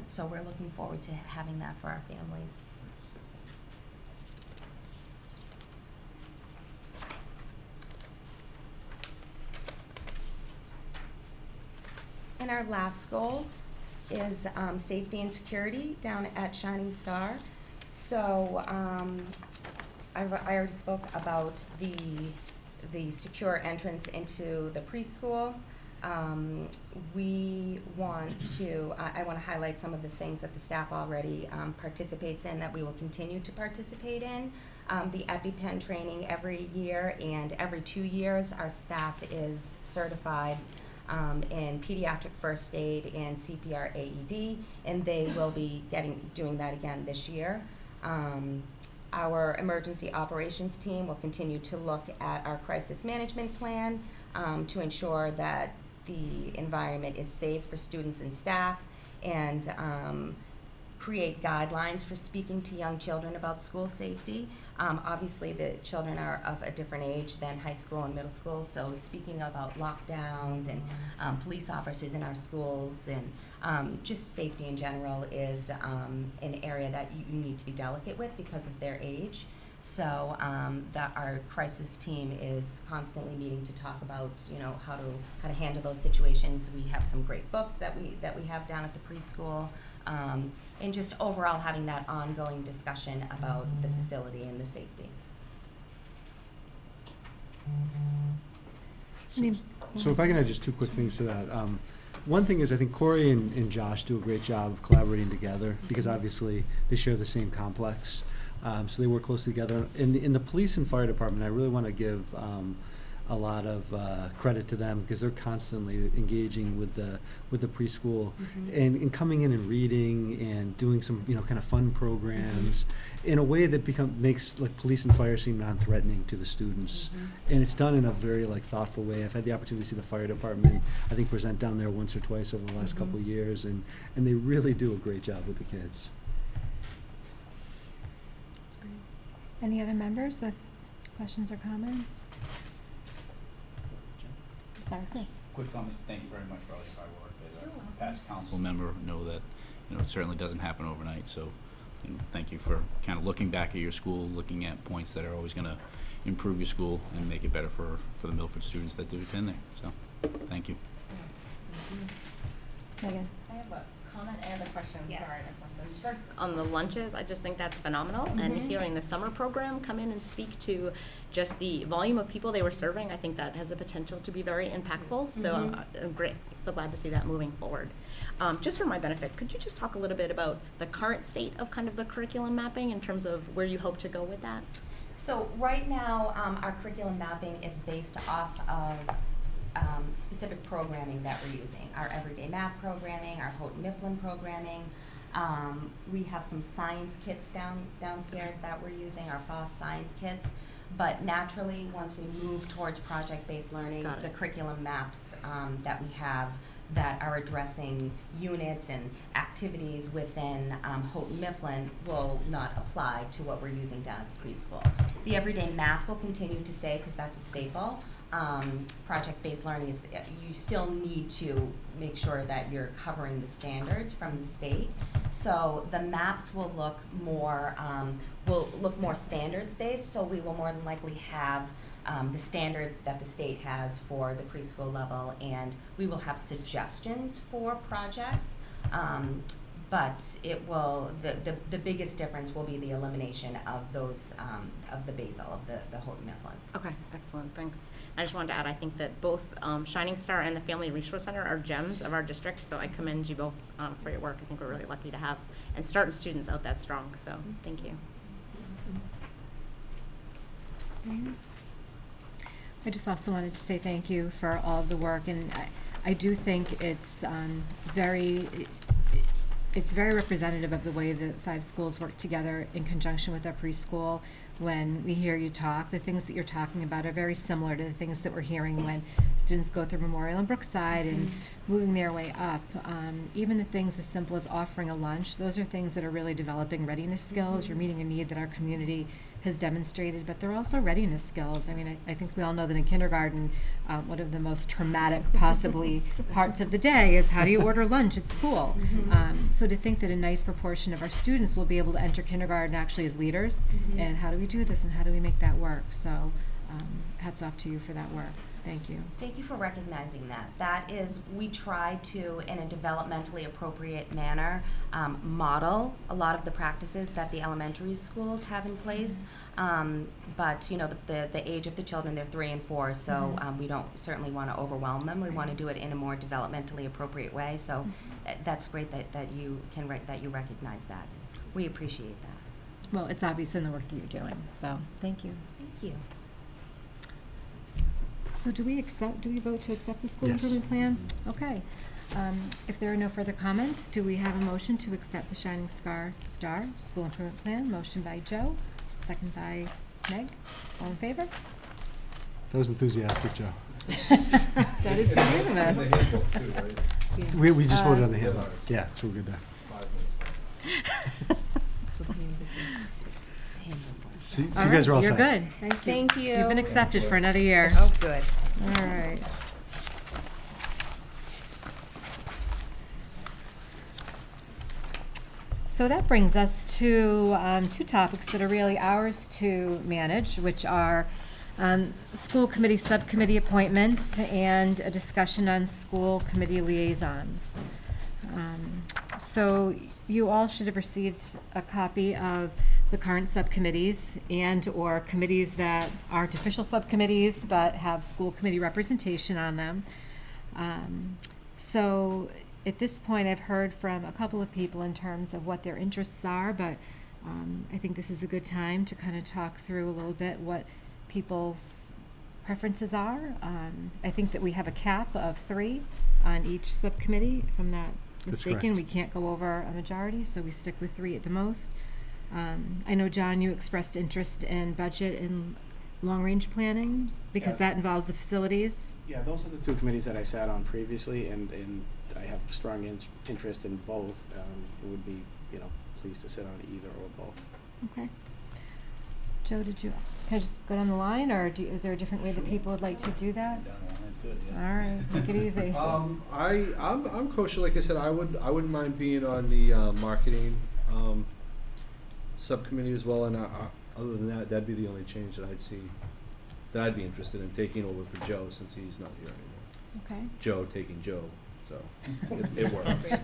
So we're looking forward to having that for our families. And our last goal is safety and security down at Shining Star. So I already spoke about the secure entrance into the preschool. We want to, I want to highlight some of the things that the staff already participates in that we will continue to participate in. The EpiPen training every year, and every 2 years our staff is certified in pediatric first aid and CPR AED, and they will be doing that again this year. Our emergency operations team will continue to look at our crisis management plan to ensure that the environment is safe for students and staff, and create guidelines for speaking to young children about school safety. Obviously, the children are of a different age than high school and middle school, so speaking about lockdowns and police officers in our schools and just safety in general is an area that you need to be delicate with because of their age. So our crisis team is constantly meeting to talk about, how to handle those situations. We have some great books that we have down at the preschool. And just overall having that ongoing discussion about the facility and the safety. So if I can add just 2 quick things to that. One thing is I think Corey and Josh do a great job of collaborating together because obviously they share the same complex. So they work closely together. In the police and fire department, I really want to give a lot of credit to them because they're constantly engaging with the preschool and coming in and reading and doing some kind of fun programs in a way that makes like police and fire seem non-threatening to the students, and it's done in a very thoughtful way. I've had the opportunity to see the fire department I think present down there once or twice over the last couple of years, and they really do a great job with the kids. Any other members with Questions or comments? Sorry, Chris. Quick comment, thank you very much for all your hard work. As a past council member, know that, it certainly doesn't happen overnight, so, thank you for kind of looking back at your school, looking at points that are always gonna improve your school and make it better for the Milford students that do attend there, so, thank you. Megan? I have a comment and a question, Yes. sorry, Nicholas. First, on the lunches, I just think that's phenomenal, and hearing the summer program come in and speak to just the volume of people they were serving, I think that has the potential to be very impactful, so great, so glad to see that moving forward. Just for my benefit, could you just talk a little bit about the current state of kind of the curriculum mapping in terms of where you hope to go with that? So right now, our curriculum mapping is based off of specific programming that we're using. Our everyday math programming, our Houghton Mifflin programming. We have some science kits downstairs that we're using, our FOSS science kits. But naturally, once we move towards project-based learning, Got it. the curriculum maps that we have that are addressing units and activities within Houghton Mifflin will not apply to what we're using down at the preschool. The everyday math will continue to stay because that's a staple. Project-based learning is, you still need to make sure that you're covering the standards from the state. So the maps will look more standards-based, so we will more than likely have the standards that the state has for the preschool level, and we will have suggestions for projects. But it will, the biggest difference will be the elimination of those, of the basal, of the Houghton Mifflin. Okay, excellent, thanks. I just wanted to add, I think that both Shining Star and the Family Resource Center are gems of our district, so I commend you both for your work. I think we're really lucky to have and start students out that strong, so thank you. Thanks. I just also wanted to say thank you for all of the work, and I do think it's very representative of the way the 5 schools work together in conjunction with our preschool. When we hear you talk, the things that you're talking about are very similar to the things that we're hearing when students go through Memorial and Brookside and moving their way up. Even the things as simple as offering a lunch, those are things that are really developing readiness skills. You're meeting a need that our community has demonstrated, but they're also readiness skills. I mean, I think we all know that in kindergarten, one of the most traumatic possibly parts of the day is how do you order lunch at school? So to think that a nice proportion of our students will be able to enter kindergarten actually as leaders, and how do we do this and how do we make that work? So hats off to you for that work. Thank you. Thank you for recognizing that. That is, we try to, in a developmentally appropriate manner, model a lot of the practices that the elementary schools have in place. But, the age of the children, they're 3 and 4, so we don't certainly want to overwhelm them. We want to do it in a more developmentally appropriate way. So that's great that you recognize that. We appreciate that. Well, it's obvious in the work that you're doing, so thank you. Thank you. So do we vote to accept the school Yes. improvement plan? Okay. If there are no further comments, do we have a motion to accept the Shining Star School Improvement Plan? Motion by Joe, second by Meg. All in favor? That was enthusiastic, Joe. That is unanimous. We just voted on the handbook. Yeah, so we're good there. So the handbook So you guys are all set. You're good. Thank you. Thank you. You've been accepted for another year. Oh, good. All right. So that brings us to 2 topics that are really ours to manage, which are school committee subcommittee appointments and a discussion on school committee liaisons. So you all should have received a copy of the current subcommittees and/or committees that aren't official subcommittees but have school committee representation on them. So at this point, I've heard from a couple of people in terms of what their interests are, but I think this is a good time to kind of talk through a little bit what people's preferences are. I think that we have a cap of 3 on each subcommittee, if I'm not That's mistaken. correct. We can't go over a majority, so we stick with 3 at the most. I know, John, you expressed interest in budget and long-range planning, because Yeah. that involves the facilities. Yeah, those are the 2 committees that I sat on previously, and I have strong interest in both. It would be, pleased to sit on either or both. Okay. Joe, did you? Can I just go down the line, or is there a different way that people would like to do that? That's good, All right, make it easy. I'm kosher. Like I said, I wouldn't mind being on the marketing subcommittee as well. And other than that, that'd be the only change that I'd see that I'd be interested in taking over for Joe, since he's not here anymore. Okay. Joe taking Joe, so it works.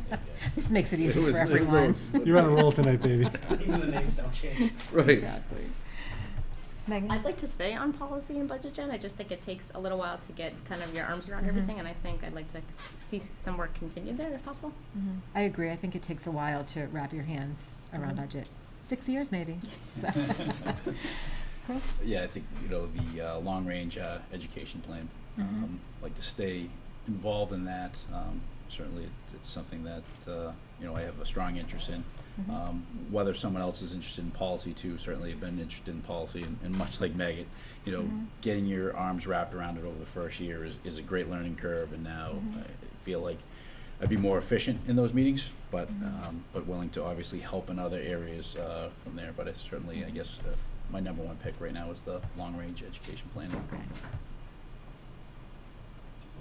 This makes it easy It was- for everyone. You're on a roll tonight, baby. Even the names don't change. Right. Exactly. Megan? I'd like to stay on policy and budget, Jen. I just think it takes a little while to get kind of your arms around Mhm. everything, and I think I'd like to see some work continued there if possible. Mhm. I agree. I think it takes a while to wrap your hands around Mhm. budget. 6 years, maybe. So. Chris? Yeah, I think, the long-range education plan, Mhm. like to stay involved in that. Certainly, it's something that, I have a strong interest in. Mhm. Whether someone else is interested in policy too, certainly have been interested in policy, and much like Megan, Mhm. getting your arms wrapped around it over the first year is a great learning curve, and now Mhm. I feel like I'd be more efficient in those meetings, but Mhm. but willing to obviously help in other areas from there. But it's certainly, I guess, my number one pick right now is the long-range education plan. Okay.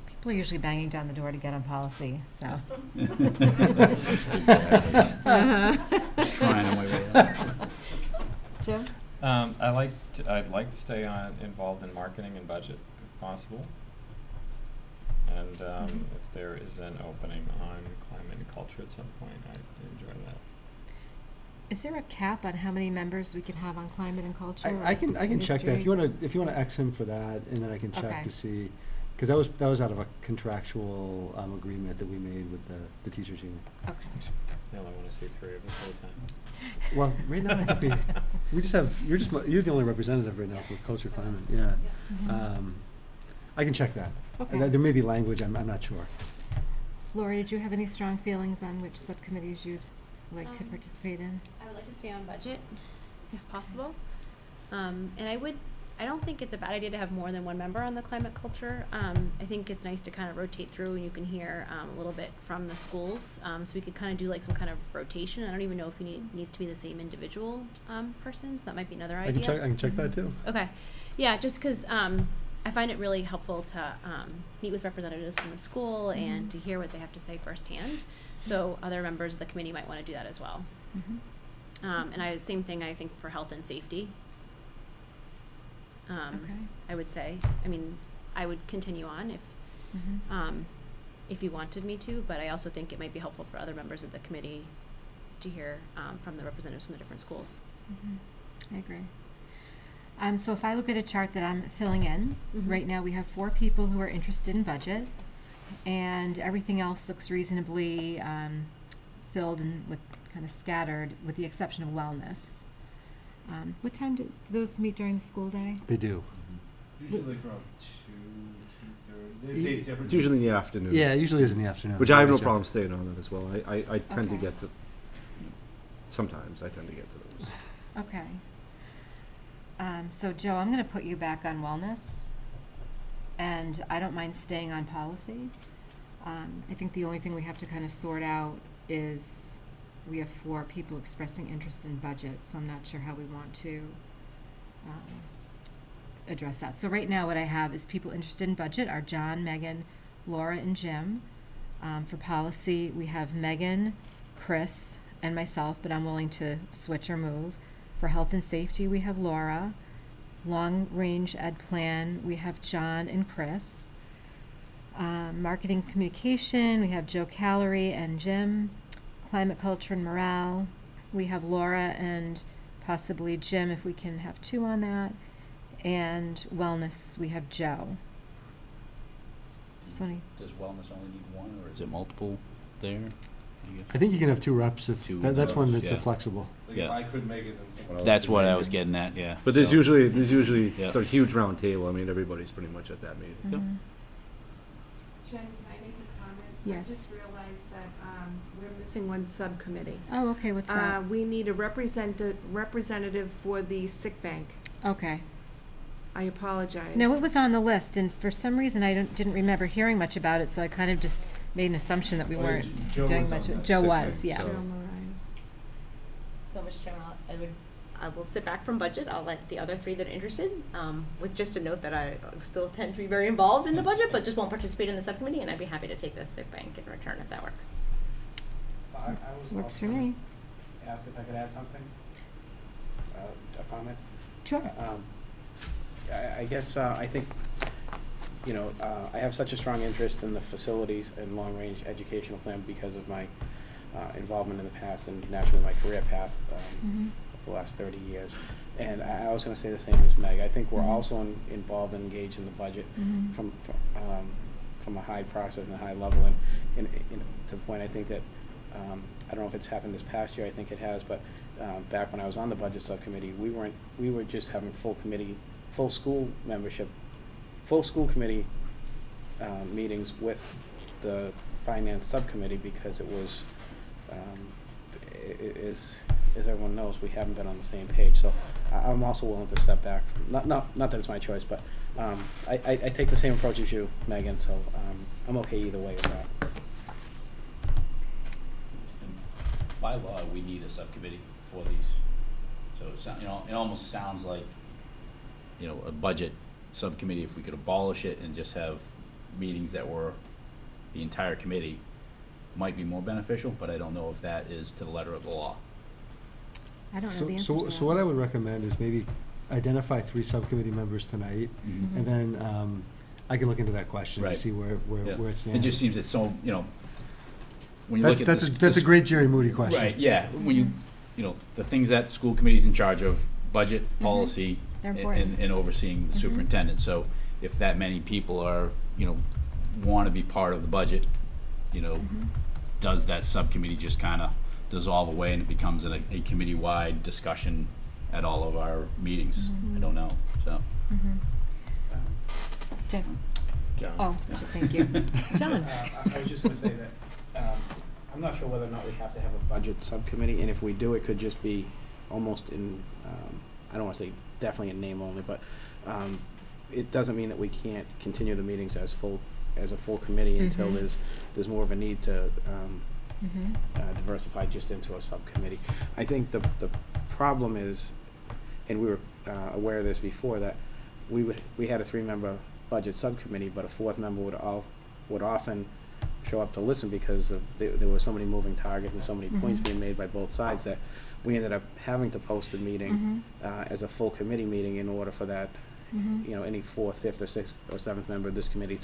People are usually banging down the door to get on policy, so. Trying on my way up. Joe? I'd like to stay involved in marketing and budget if possible. And if there is an opening on climate and culture at some point, I'd enjoy that. Is there a cap on how many members we can have on climate and culture? I can check that if History? you wanna X him for that, and then I can check Okay. to see, because that was out of a contractual agreement that we made with the teachers union. Okay. I only want to see 3 of us at a time. Well, right now I think we just have you're the only representative right now for culture climate. Yeah. Mhm. I can check that. Okay. There may be language. I'm not sure. Lori, did you have any strong feelings on which subcommittees you'd like to participate in? I would like to stay on budget, if possible. And I don't think it's a bad idea to have more than one member on the climate culture. I think it's nice to kind of rotate through, and you can hear a little bit from the schools. So we could kind of do like some kind of rotation. I don't even know if needs to be the same individual person, so that might be another idea. I can check that too. Okay. Yeah, just because I find it really helpful to meet with representatives from the school and to hear what they have to say firsthand. So other members of the committee might want to do that as well. Mhm. And same thing, I think, for health and safety. Okay. I would say. I mean, I would continue on Mhm. if you wanted me to, but I also think it might be helpful for other members of the committee to hear from the representatives from the different schools. Mhm. I agree. So if I look at a chart that I'm filling in, Mhm. right now we have 4 people who are interested in budget, and everything else looks reasonably filled and with kind of scattered, with the exception of wellness. What time do those meet during the school day? They do. Usually like around 2:30. It's usually in the afternoon. Yeah, it usually is in the afternoon. Which I have no Gotcha. problem staying on it as well. I tend to Okay. get to, sometimes I tend to get to those. Okay. So Joe, I'm gonna put you back on wellness, and I don't mind staying on policy. I think the only thing we have to kind of sort out is we have 4 people expressing interest in budget, so I'm not sure how we want to address that. So right now, what I have is people interested in budget are John, Megan, Laura, and Jim. For policy, we have Megan, Chris, and myself, but I'm willing to switch or move. For health and safety, we have Laura. Long-range ed plan, we have John and Chris. Marketing communication, we have Joe Calorie and Jim. Climate culture and morale, we have Laura and possibly Jim if we can have 2 on that. And wellness, we have Joe. So Does wellness only need 1, or is it multiple there? I think you can have 2 reps if Two that's one reps, that's yeah. flexible. Like Yeah. if I could make it, then someone else. That's could what make I it. was getting at, yeah. But there's So- usually, Yeah. it's a huge round table. I mean, everybody's pretty much at that meeting. Yep. Mhm. Jen, can I make a comment? Yes. I just realized that we're missing one subcommittee. Oh, okay, what's that? We need a representative for the sick bank. Okay. I apologize. No, it was on the list, and for some reason I didn't remember hearing much about it, so I kind of just made an assumption that we Well, weren't Joe doing was much. on that Joe sick was, bank, yes. Joe so- Moraes. So, Mr. Chairman, I will sit back from budget. I'll let the other three that are interested, with just a note that I still tend to be very involved in the budget, but just won't participate in the subcommittee, and I'd be happy to take the sick bank in return if that works. I was Works for also me. ask if I could add something, a comment. Sure. I guess, I think, you know, I have such a strong interest in the facilities and long-range educational plan because of my involvement in the past and naturally my career path Mhm. of the last 30 years. And I was going to say the same as Meg. I think we're Mhm. also involved and engaged in the budget Mhm. from a high process and a high level. And to the point, I think that, I don't know if it's happened this past year, I think it has, but back when I was on the budget subcommittee, we were just having full school membership, full school committee meetings with the finance subcommittee because it was, as everyone knows, we haven't been on the same page. So I'm also willing to step back from, not that it's my choice, but I take the same approach as you, Megan, so I'm okay either way with that. By law, we need a subcommittee for these. So it almost sounds like, a budget subcommittee, if we could abolish it and just have meetings that were the entire committee, might be more beneficial, but I don't know if that is to the letter of the law. I don't know the answer to that. So what I would recommend is maybe identify 3 subcommittee members tonight, Mhm. and then I can look into that question to Right. see where Yeah. it stands. It just seems it's so, when you look at That's this. a great Jerry Moody question. Right, yeah, when you, the things that school committee's in charge of, budget, policy, They're important. and overseeing the Mhm. superintendent. So if that many people are, want to be part of the budget, Mhm. does that subcommittee just kind of dissolve away and it becomes a committee-wide discussion at all of our meetings? I Mhm. don't know, so. Mhm. Jeff? John? Oh, thank you. John? I was just going to say that I'm not sure whether or not we have to have a budget subcommittee, and if we do, it could just be almost in, I don't want to say definitely in name only, but it doesn't mean that we can't continue the meetings as a full committee until Mhm. there's more of a need to Mhm. diversify just into a subcommittee. I think the problem is, and we were aware of this before, that we had a 3-member budget subcommittee, but a 4th member would often show up to listen because there were so many moving targets and so many points Mhm. being made by both sides that we ended up having to post the meeting Mhm. as a full committee meeting in order for that, Mhm. any 4th, 5th, or 6th, or 7th member of this committee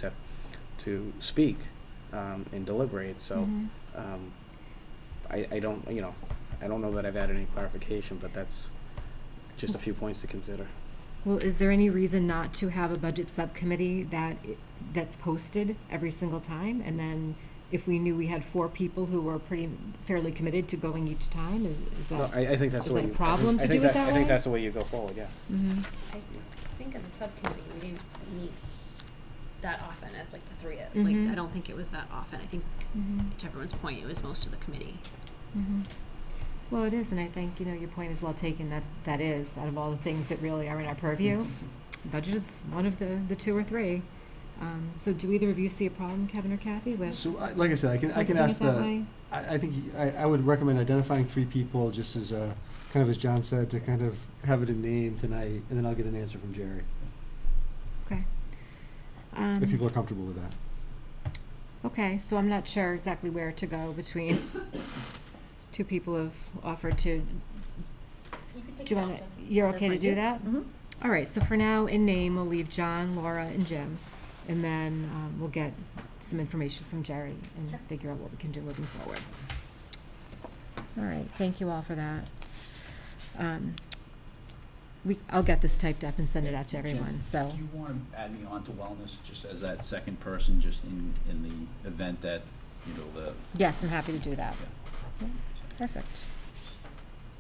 to speak and deliberate. So Mhm. I don't know that I've added any clarification, but that's just a few points to consider. Well, is there any reason not to have a budget subcommittee that's posted every single time? And then if we knew we had 4 people who were fairly committed to going each time, is No, that? I think that's is the way that a you. problem I to think do it that I think way? that's the way you go forward, yeah. Mhm. I think as a subcommittee, we didn't meet that often as like the 3, Mhm. I don't think it was that often. I think, Mhm. to everyone's point, it was most of the committee. Mhm. Well, it is, and I think, your point is well taken, that is, out of all the things that really are in our purview, budget is one of the 2 or 3. So do either of you see a problem, Kevin or Kathy, with So, like I said, I can posting it ask that way? I think I would recommend identifying 3 people just as kind of as John said, to kind of have it in name tonight, and then I'll get an answer from Jerry, Okay. if people are comfortable with that. Okay, so I'm not sure exactly where to go between 2 people have offered to, You could take do you it want out, to, Jen. you're That's okay to fine, do yeah. that? Mhm. All right, so for now, in name, we'll leave John, Laura, and Jim, and then we'll get some information from Jerry and Sure. figure out what we can do moving forward. All right, thank you all for that. I'll get this typed up and send it out to everyone, so. Do you want to add me on to wellness, just as that second person, just in the event that, the. Yes, I'm happy to do that. Yeah. Yeah, perfect.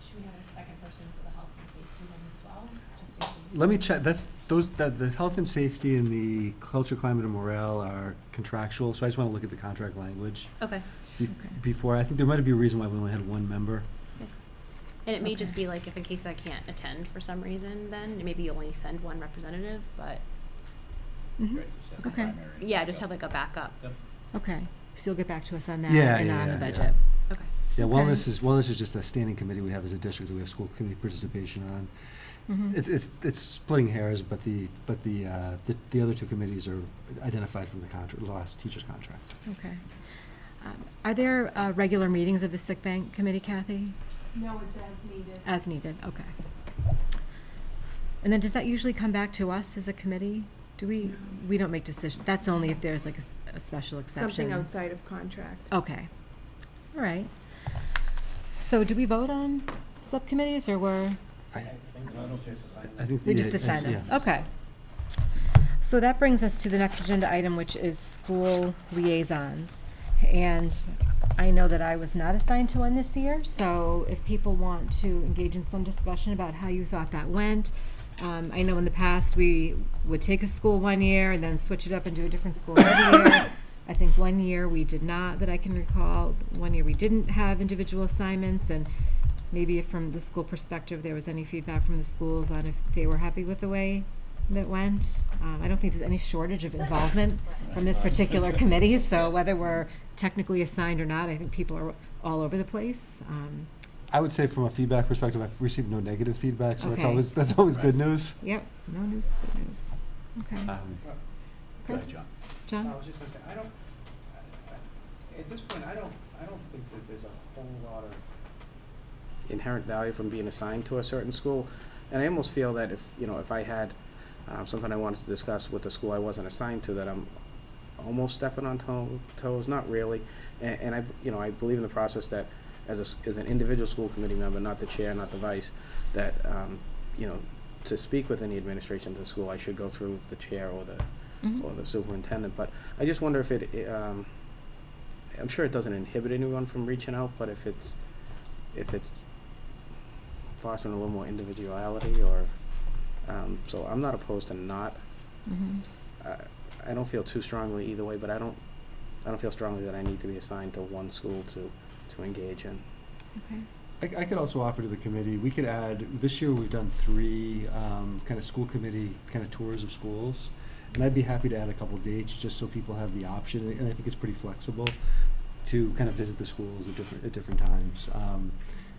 Should we have a second person for the health and safety one as well, just in case? Let me check, the health and safety and the culture, climate, and morale are contractual, so I just want to look at the contract language. Okay. Before, I think there might be a reason why we only had 1 member. And it may just Okay. be like, if in case I can't attend for some reason, then maybe you only send 1 representative, but Mhm. Right, just have the Okay. primary. yeah, just have like a backup. Okay, so you'll get back to us on that Yeah, and yeah, on the yeah, budget. Okay. Yeah, Okay. wellness is just a standing committee we have as a district that we have school committee participation on. Mhm. It's splitting hairs, but the other two committees are identified from the last teacher's contract. Okay. Are there regular meetings of the sick bank committee, Kathy? No, it's as needed. As needed, okay. And then does that usually come back to us as a committee? We don't make decisions, that's only if there's like a special exception? Something outside of contract. Okay, all right. So do we vote on subcommittees, or I think we just decide them? Okay. So that brings us to the next agenda item, which is school liaisons. And I know that I was not assigned to one this year, so if people want to engage in some discussion about how you thought that went. I know in the past, we would take a school one year and then switch it up and do a different school every year. I think one year we did not, that I can recall. One year we didn't have individual assignments, and maybe if from the school perspective, there was any feedback from the schools on if they were happy with the way that went. I don't think there's any shortage of involvement from this particular committee, so whether we're technically assigned or not, I think people are all over the place. I would say from a feedback perspective, I've received no negative feedback, so Okay. that's always good news. Yep, no news is good news. Okay. Go Chris? ahead, John. John? I was just gonna say, at this point, I don't think that there's a whole lot of inherent value from being assigned to a certain school. And I almost feel that if I had something I wanted to discuss with the school I wasn't assigned to, that I'm almost stepping on toes, not really. And I believe in the process that as an individual school committee member, not the chair, not the vice, that, to speak with any administration of the school, I should go through the chair or the superintendent. But I just wonder if I'm sure it doesn't inhibit anyone from reaching out, but if it's fostering a little more individuality, or so I'm not opposed to not. I don't feel too strongly either way, but I don't feel strongly that I need to be assigned to one school to engage in. Okay. I could also offer to the committee, we could add, this year we've done 3 kind of school committee kind of tours of schools. And I'd be happy to add a couple dates just so people have the option, and I think it's pretty flexible to kind of visit the schools at different times.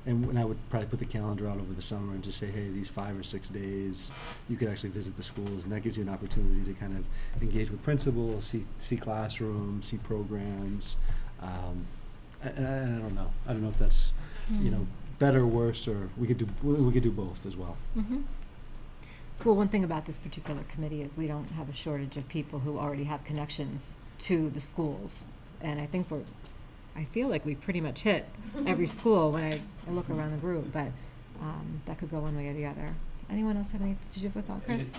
And I would probably put the calendar out over the summer and just say, hey, these 5 or 6 days, you could actually visit the schools, and that gives you an opportunity to kind of engage with principals, see classrooms, see programs. And I don't know. I don't know if that's, better or worse, or we could do both as well. Well, one thing about this particular committee is we don't have a shortage of people who already have connections to the schools. And I feel like we've pretty much hit every school when I look around the group, but that could go one way or the other. Anyone else have any, did you have a thought, Chris?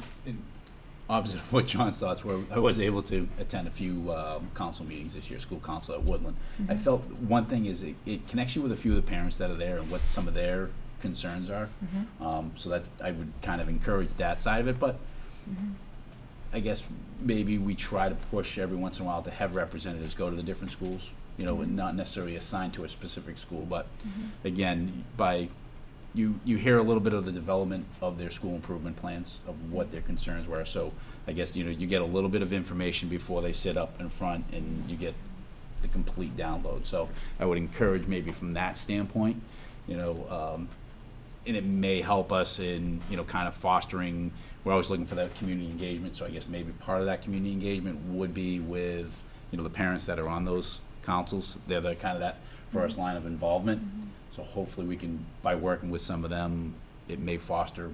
Opposite of what John's thoughts were, I was able to attend a few council meetings this year, school council at Woodland. I felt one thing is it connects you with a few of the parents that are there and what some of their concerns are. So that I would kind of encourage that side of it, but I guess maybe we try to push every once in a while to have representatives go to the different schools, and not necessarily assigned to a specific school, but again, you hear a little bit of the development of their school improvement plans, of what their concerns were. So I guess, you get a little bit of information before they sit up in front, and you get the complete download. So I would encourage maybe from that standpoint, and it may help us in, kind of fostering, we're always looking for that community engagement. So I guess maybe part of that community engagement would be with, the parents that are on those councils. They're the kind of that first line of involvement. So hopefully we can, by working with some of them, it may foster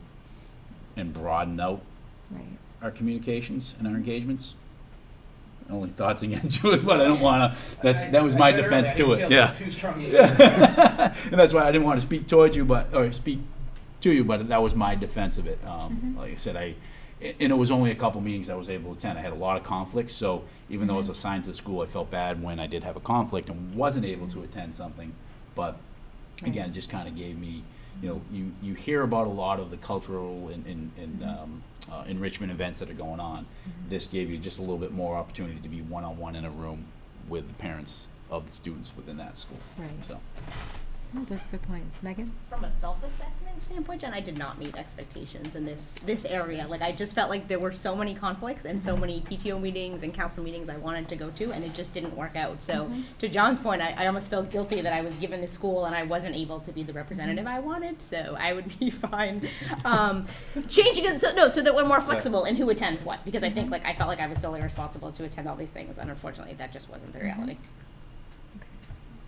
and broaden out our communications and our engagements. Only thoughts again to it, but I don't want to. That was my defense to it. Yeah. And that's why I didn't want to speak towards you, or speak to you, but that was my defense of it. Like I said, and it was only a couple meetings I was able to attend. I had a lot of conflicts, so even though I was assigned to the school, I felt bad when I did have a conflict and wasn't able to attend something. But again, it just kind of gave me, you hear about a lot of the cultural and enrichment events that are going on. This gave you just a little bit more opportunity to be one-on-one in a room with the parents of the students within that school. Right. So. Oh, those are good points. Megan? From a self-assessment standpoint, Jen, I did not meet expectations in this area. Like, I just felt like there were so many conflicts and so many PTO meetings and council meetings I wanted to go to, and it just didn't work out. So, to John's point, I almost felt guilty that I was given the school and I wasn't able to be the representative I wanted. So, I would be fine changing it so that we're more flexible in who attends what. Because I think, like, I felt like I was solely responsible to attend all these things, and unfortunately, that just wasn't the reality.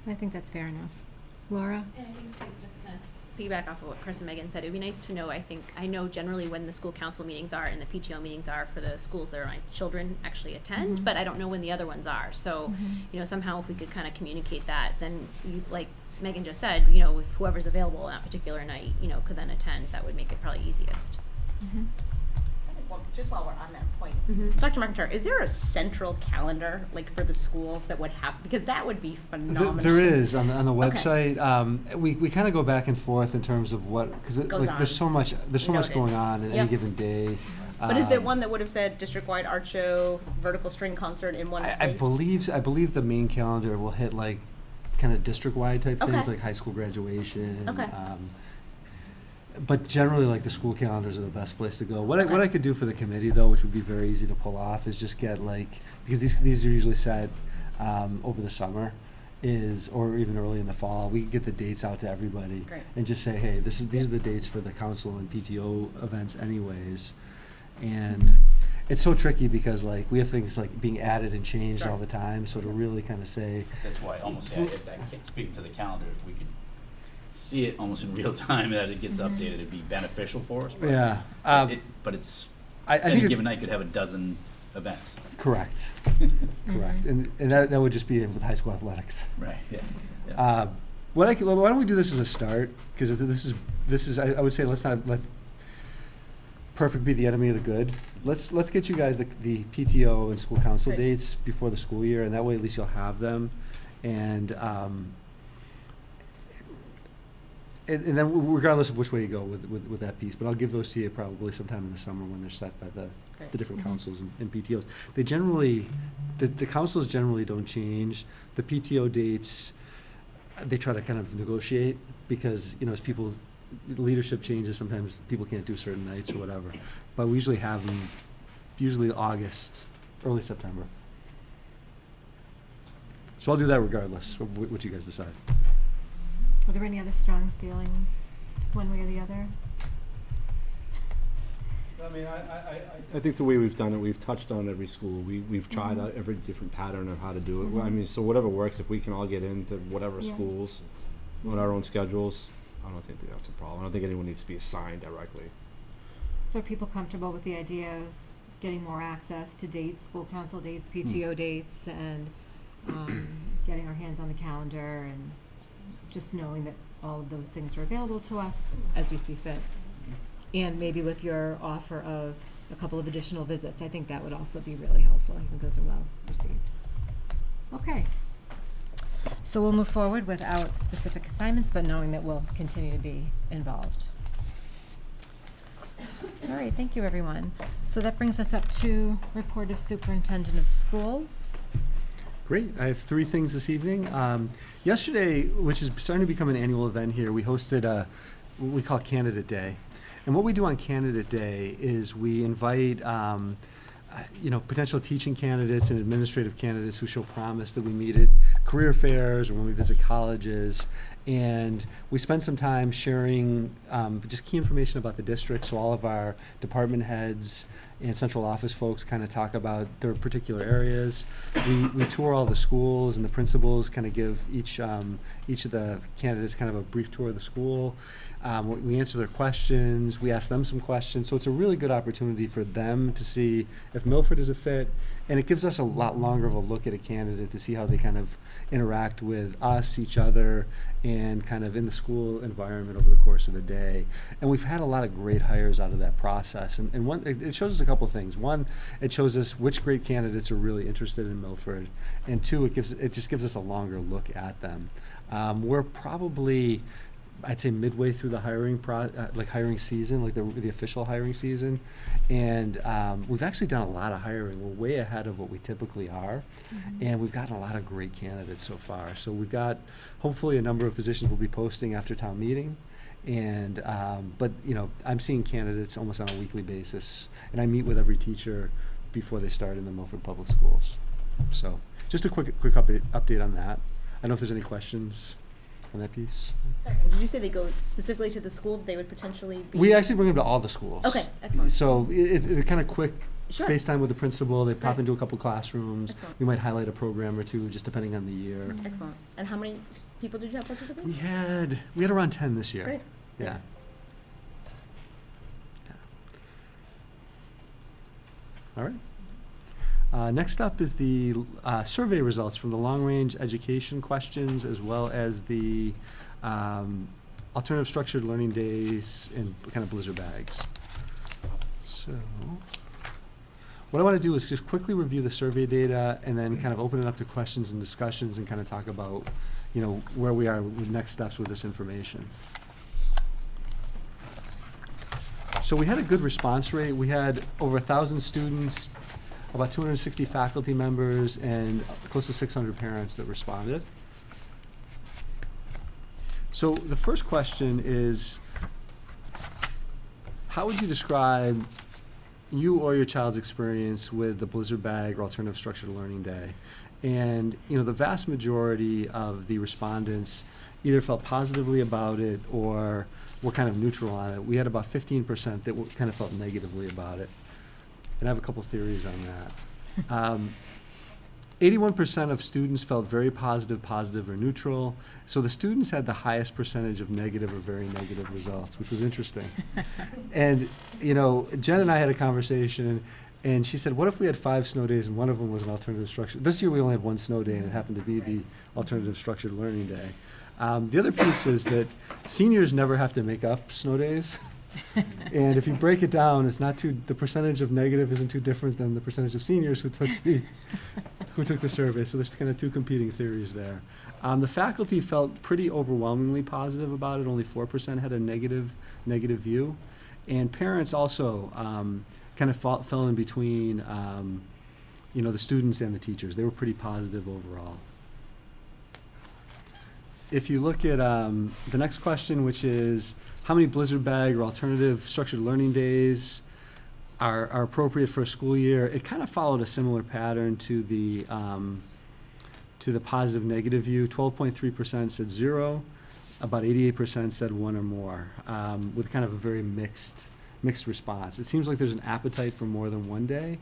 I think that's fair enough. Laura? And I think to just kind of piggyback off of what Chris and Megan said, it would be nice to know, I know generally when the school council meetings are and the PTO meetings are for the schools that my children actually attend, but I don't know when the other ones are. So, somehow if we could kind of communicate that, then like Megan just said, if whoever's available on that particular night, could then attend, that would make it probably easiest. Well, just while we're on that point, Dr. McIntyre, is there a central calendar, like, for the schools that would have, because that would be phenomenal. There is on the Okay. website. We kind of go back and forth in terms of what, because there's so much Noted. going on in Yep. any given day. But is there one that would have said district-wide art show, vertical string concert in one place? I believe the main calendar will hit like kind of district-wide type things, Okay. like high school graduation. Okay. But generally, like, the school calendars are the best place to go. What I could do for the committee, though, which would be very easy to pull off, is just get, like, because these are usually set over the summer, or even early in the fall. We could get the dates out to everybody. Great. And just say, hey, these are the dates for the council and PTO events anyways. And it's so tricky because, like, we have things like being added and changed all the time, so to really kind of say, That's why almost, speaking to the calendar, if we could see it almost in real time, that it gets updated, it'd be beneficial for us. But yeah. but it's, I any think given night could have a dozen events. Correct. Correct. And that would just be with high school athletics. Right, yeah. Why don't we do this as a start? Because this is I would say let's not let perfect be the enemy of the good. Let's get you guys the PTO and school council dates before the school year, and that way at least you'll have them. And then regardless of which way you go with that piece, but I'll give those to you probably sometime in the summer when they're set by the different councils and PTOs. They generally, the councils generally don't change. The PTO dates, they try to kind of negotiate because, as leadership changes, sometimes people can't do certain nights or whatever. But we usually have them, August, early September. So I'll do that regardless of what you guys decide. Are there any other strong feelings, one way or the other? I mean, I think the way we've done it, we've touched on every school. We've tried out every different pattern of how to do it. Well, I mean, so whatever works, if we can all get into whatever schools on our own schedules, I don't think that's a problem. I don't think anyone needs to be assigned directly. So are people comfortable with the idea of getting more access to dates, school council dates, PTO dates, and getting our hands on the calendar and just knowing that all of those things are available to us as we see fit? And maybe with your offer of a couple of additional visits, I think that would also be really helpful. I think those are well received. Okay. So we'll move forward without specific assignments, but knowing that we'll continue to be involved. All right, thank you, everyone. So that brings us up to report of superintendent of schools. Great. I have 3 things this evening. Yesterday, which is starting to become an annual event here, we hosted what we call Candidate Day. And what we do on Candidate Day is we invite potential teaching candidates and administrative candidates who show promise that we meet at career fairs or when we visit colleges. And we spend some time sharing just key information about the district, so all of our department heads and central office folks kind of talk about their particular areas. We tour all the schools, and the principals kind of give each of the candidates kind of a brief tour of the school. We answer their questions, we ask them some questions, so it's a really good opportunity for them to see if Milford is a fit, and it gives us a lot longer of a look at a candidate to see how they kind of interact with us, each other, and kind of in the school environment over the course of the day. And we've had a lot of great hires out of that process, and one, it shows us a couple of things. One, it shows us which great candidates are really interested in Milford, and 2, it just gives us a longer look at them. We're probably I'd say midway through the hiring season, like the official hiring season. And we've actually done a lot of hiring. We're way ahead of what we typically are. And we've gotten a lot of great candidates so far. So we've got, hopefully, a number of positions we'll be posting after town meeting. And, but, you know, I'm seeing candidates almost on a weekly basis. And I meet with every teacher before they start in the Milford Public Schools. So just a quick update on that. I don't know if there's any questions on that piece. Sorry, did you say they go specifically to the school that they would potentially be? We actually bring them to all the schools. Okay, excellent. So it's kind of quick Sure. FaceTime with the principal. They pop Right. into a couple classrooms. Excellent. We might highlight a program or two, just depending on the year. Excellent. And how many people did you have participate? We had around 10 this year. Great. Yeah. Thanks. All right. Next up is the survey results from the long-range education questions, as well as the alternative structured learning days and kind of blizzard bags. So what I want to do is just quickly review the survey data and then kind of open it up to questions and discussions and kind of talk about, you know, where we are with next steps with this information. So we had a good response rate. We had over 1,000 students, about 260 faculty members, and close to 600 parents that responded. So the first question is, how would you describe you or your child's experience with the Blizzard Bag or Alternative Structured Learning Day? And, you know, the vast majority of the respondents either felt positively about it or were kind of neutral on it. We had about 15% that kind of felt negatively about it. And I have a couple theories on that. 81% of students felt very positive, or neutral. So the students had the highest percentage of negative or very negative results, which was interesting. And, you know, Jen and I had a conversation, and she said, what if we had 5 snow days and one of them was an alternative structure? This year we only had 1 snow day, and it happened to be the alternative structured learning day. The other piece is that seniors never have to make up snow days. And if you break it down, it's not the percentage of negative isn't too different than the percentage of seniors who took the survey. So there's kind of 2 competing theories there. The faculty felt pretty overwhelmingly positive about it. Only 4% had a negative view. And parents also kind of fell in between, you know, the students and the teachers. They were pretty positive overall. If you look at the next question, which is how many Blizzard Bag or alternative structured learning days are appropriate for a school year, it kind of followed a similar pattern to the positive negative view. 12.3% said 0, about 88% said 1 or more, with kind of a very mixed response. It seems like there's an appetite for more than 1 day.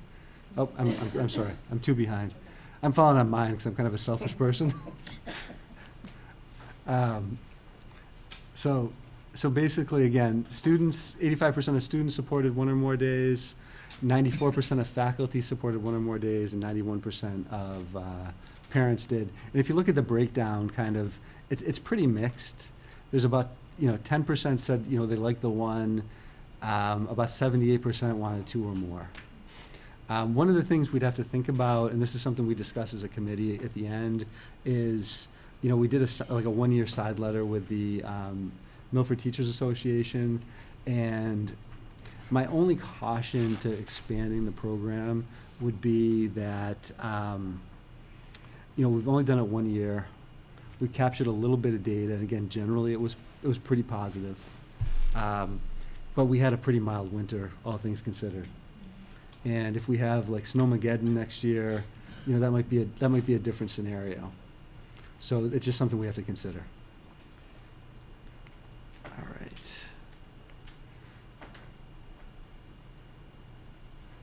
Oh, I'm sorry, I'm 2 behind. I'm following on mine because I'm kind of a selfish person. So basically, again, students, 85% of students supported 1 or more days, 94% of faculty supported 1 or more days, and 91% of parents did. And if you look at the breakdown, kind of, it's pretty mixed. There's about, 10% said, they liked the 1, about 78% wanted 2 or more. One of the things we'd have to think about, and this is something we discuss as a committee at the end, is, we did a 1-year side letter with the Milford Teachers Association, and my only caution to expanding the program would be that, we've only done it 1 year. We captured a little bit of data, and again, generally it was pretty positive. But we had a pretty mild winter, all things considered. And if we have like Snowmageddon next year, that might be a different scenario. So it's just something we have to consider. All right.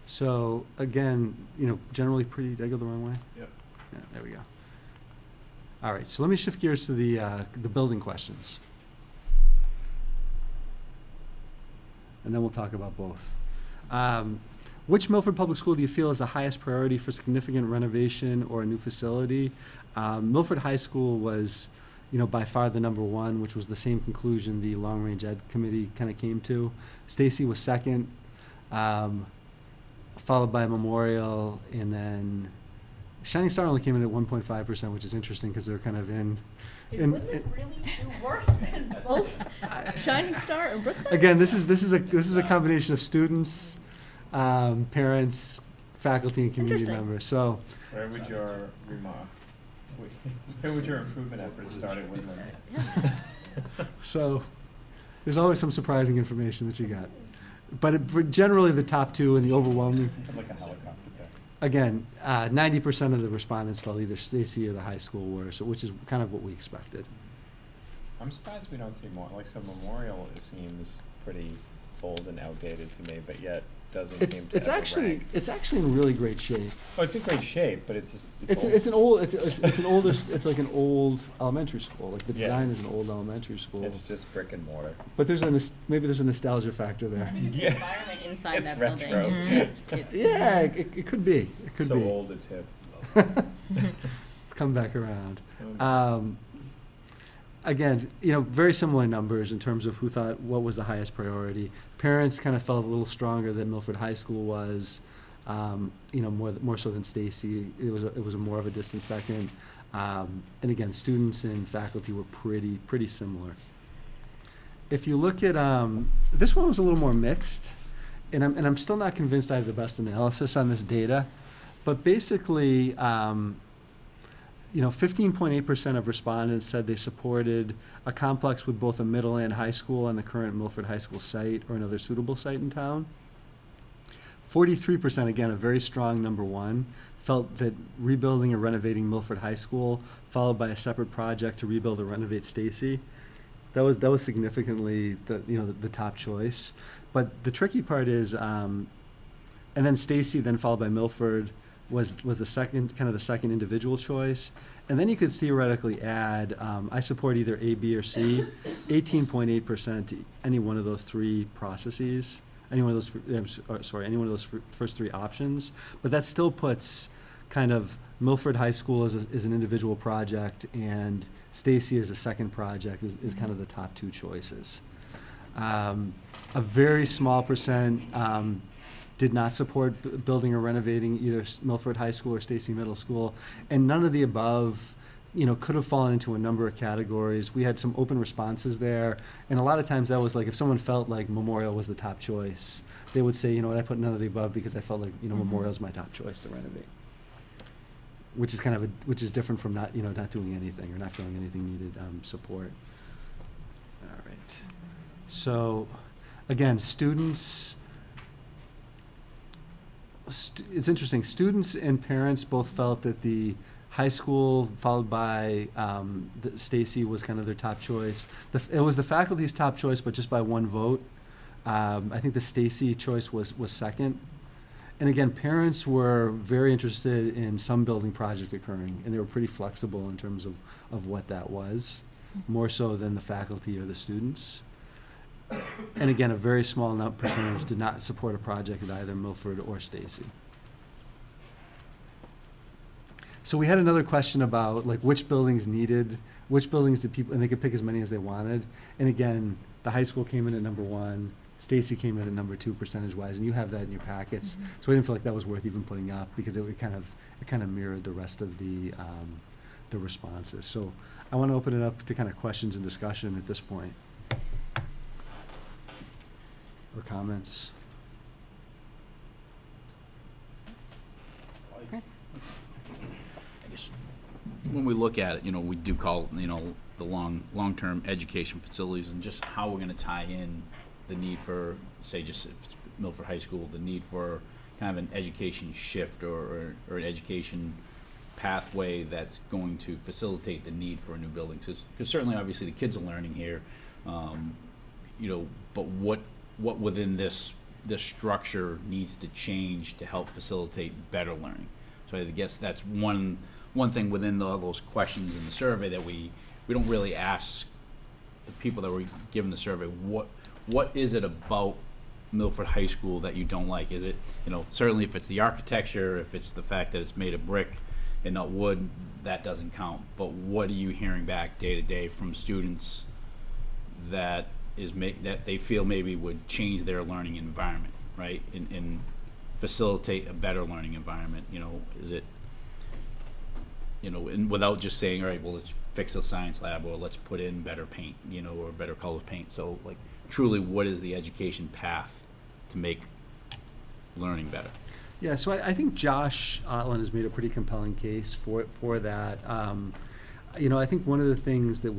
So again, generally pretty, did I go the wrong way? Yep. Yeah, there we go. All right, so let me shift gears to the building questions. And then we'll talk about both. Which Milford Public School do you feel is the highest priority for significant renovation or a new facility? Milford High School was, by far the number 1, which was the same conclusion the Long Range Ed Committee kind of came to. Stacy was second, followed by Memorial, and then Shining Star only came in at 1.5%, which is interesting because they're kind of in. Wouldn't it really do worse than both Shining Star and Brookside? Again, this is a combination of students, parents, faculty, and community Interesting. members. So, Where would your where would your improvement efforts start at Woodland? so there's always some surprising information that you got. But for generally the top two and the overwhelming, Like a helicopter pad. again, 90% of the respondents felt either Stacy or the high school were, so which is kind of what we expected. I'm surprised we don't see more, like, so Memorial seems pretty old and outdated to me, but yet doesn't seem to ever rank. It's actually in really great shape. Oh, it's in great shape, but it's just, It's like an old elementary school. Like the Yeah. design is an old elementary school. It's just brick and mortar. But maybe there's a nostalgia factor there. I think it's the Yeah. environment inside It's that retro. building. It's- Yeah, it could be. It could so be. old it's hip. It's come back around. It's coming back. Again, very similar numbers in terms of who thought what was the highest priority. Parents kind of felt a little stronger than Milford High School was, more so than Stacy. It was a more of a distant second. And again, students and faculty were pretty similar. If you look at this one was a little more mixed, and I'm still not convinced I have the best analysis on this data, but basically. 15.8% of respondents said they supported a complex with both a middle and high school on the current Milford High School site or another suitable site in town. 43%, again, a very strong number one, felt that rebuilding or renovating Milford High School, followed by a separate project to rebuild or renovate Stacy. That was significantly the top choice. But the tricky part is, and then Stacy, then followed by Milford, was the second individual choice. And then you could theoretically add, I support either A, B, or C, 18.8% to any one of those three processes, any one of those first three options. But that still puts kind of Milford High School as an individual project and Stacy as a second project is kind of the top two choices. A very small percent did not support building or renovating either Milford High School or Stacy Middle School, and none of the above, could have fallen into a number of categories. We had some open responses there, and a lot of times that was like if someone felt like Memorial was the top choice, they would say, I put none of the above because I felt like Memorial's my top choice to renovate, which is different from not doing anything or not feeling anything needed support. All right. So, again, students. It's interesting. Students and parents both felt that the high school, followed by Stacy, was kind of their top choice. It was the faculty's top choice, but just by one vote. I think the Stacy choice was second. And again, parents were very interested in some building project occurring, and they were pretty flexible in terms of what that was, more so than the faculty or the students. And again, a very small percentage did not support a project at either Milford or Stacy. So we had another question about which buildings did people, and they could pick as many as they wanted. And again, the high school came in at number one, Stacy came in at number two percentage-wise, and you have that in your packets. Mm-hmm. So I didn't feel like that was worth even putting up because it kind of mirrored the rest of the responses. So I want to open it up to kind of questions and discussion at this point. Or comments? Chris? I guess when we look at it, we do call, the long-term education facilities and just how we're gonna tie in the need for, say, just Milford High School, the need for kind of an education shift or an education pathway that's going to facilitate the need for a new building. Because certainly, obviously, the kids are learning here, but what within this structure needs to change to help facilitate better learning. So I guess that's one thing within all those questions in the survey that we don't really ask the people that were given the survey, what is it about Milford High School that you don't like? Is it, certainly if it's the architecture, if it's the fact that it's made of brick and not wood, that doesn't count. But what are you hearing back day to day from students that they feel maybe would change their learning environment, right? And facilitate a better learning environment. Is it you know, and without just saying, all right, well, let's fix a science lab, or let's put in better paint, you know, or better color paint. So like, truly, what is the education path to make learning better? Yeah, so I think Josh Otland has made a pretty compelling case for that. You know, I think one of the things that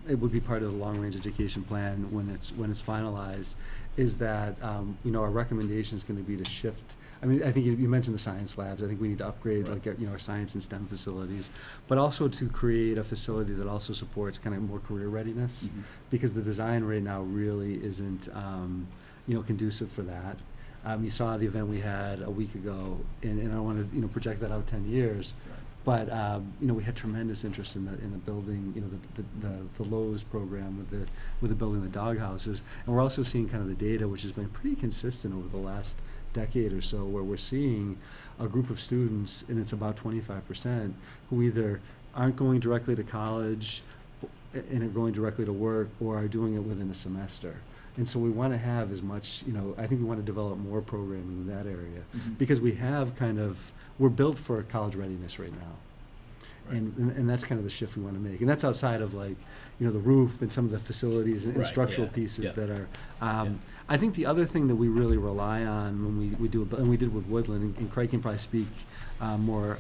it would be part of the long-range education plan when it's finalized, is that you know, our recommendation is going to be to shift. I mean, I think you mentioned the science labs. I think we need to upgrade, Right. like, you know, our science and STEM facilities, but also to create a facility that also supports kind of more career readiness, Mhm. because the design right now really isn't, you know, conducive for that. You saw the event we had a week ago, and I want to, you know, project that out 10 years. But you know, we had tremendous interest in the building, you know, the Lowe's program with the building the dog houses, and we're also seeing kind of the data, which has been pretty consistent over the last decade or so, where we're seeing a group of students, and it's about 25%, who either aren't going directly to college and are going directly to work, or are doing it within a semester. And so we want to have as much, you know, I think we want to develop more programming in that area, Mhm. because we have we're built for college readiness right now. Right. And that's kind of the shift we want to make. And that's outside of, like, you know, the roof and some of the facilities and Right, structural yeah, pieces yeah. that are, Yeah. I think the other thing that we really rely on when we do, and we did with Woodland, and Craig can probably speak more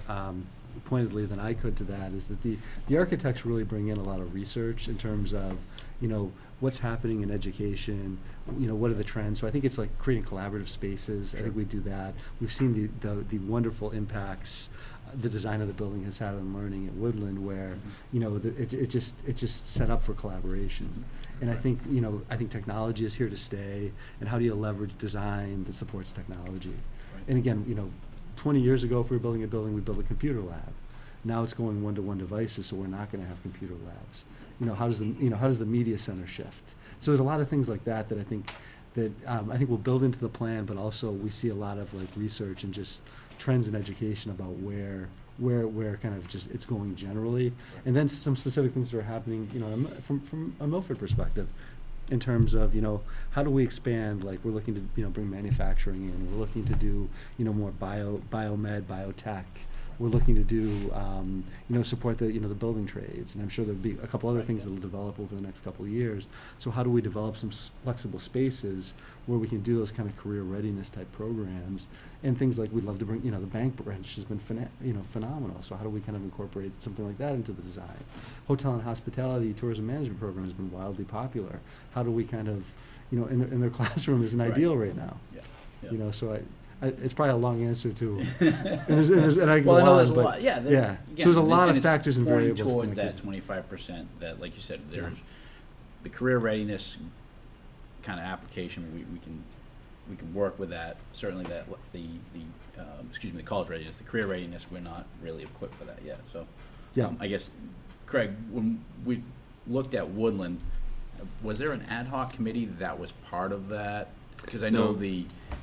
pointedly than I could to that, is that the architects really bring in a lot of research in terms of, you know, what's happening in education, you know, what are the trends. So I think it's like creating collaborative spaces. I think we do that. We've seen the wonderful impacts the design of the building has had on learning at Woodland, where, you know, it just set up for collaboration. And I think, you know, technology is here to stay, and how do you leverage design that supports technology? Right. And again, you know, 20 years ago, if we were building a building, we'd build a computer lab. Now it's going one-to-one devices, so we're not going to have computer labs. You know, how does the media center shift? So there's a lot of things like that I think we'll build into the plan, but also we see a lot of, like, research and just trends in education about where kind of just it's going generally, and then some specific things that are happening, you know, from a Milford perspective, in terms of, you know, how do we expand? Like, we're looking to, you know, bring manufacturing in. We're looking to do, you know, more biomed, biotech. We're looking to do, you know, support the, you know, the building trades, and I'm sure there'll be a couple other things that will develop over the next couple of years. So how do we develop some flexible spaces where we can do those kind of career readiness type programs, and things like we'd love to bring, you know, the bank branch has been phenomenal. So how do we kind of incorporate something like that into the design? Hotel and hospitality tourism management program has been wildly popular. How do we kind of, you know, in their classroom isn't Right. ideal right now. Yeah. Yeah. You know, so it's probably a long answer to, and I can Well, I go know on, there's a but lot, yeah. yeah. So there's a lot of factors and variables to towards make that it. 25% that, like you said, Yeah. there's the career readiness kind of application. We can work with that. Certainly, that the college readiness, the career readiness, we're not really equipped for that yet. So, Yeah. I guess, Craig, when we looked at Woodland, was there an ad hoc committee that was part of that? Because I know No.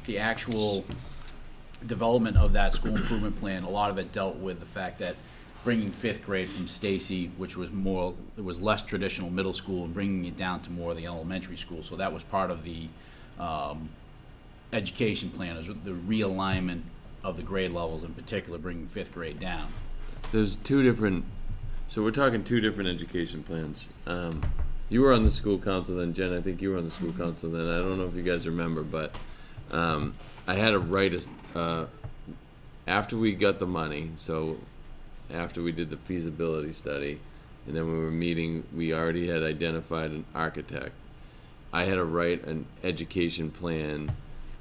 the actual development of that school improvement plan, a lot of it dealt with the fact that bringing fifth grade from Stacy, which was it was less traditional middle school, and bringing it down to more of the elementary school. So that was part of the education plan, is the realignment of the grade levels, in particular, bringing fifth grade down. There's so we're talking two different education plans. You were on the school council then, Jen, I think you were on the school council then. I don't know if you guys remember, but I had to write after we got the money, so after we did the feasibility study, and then we were meeting, we already had identified an architect. I had to write an education plan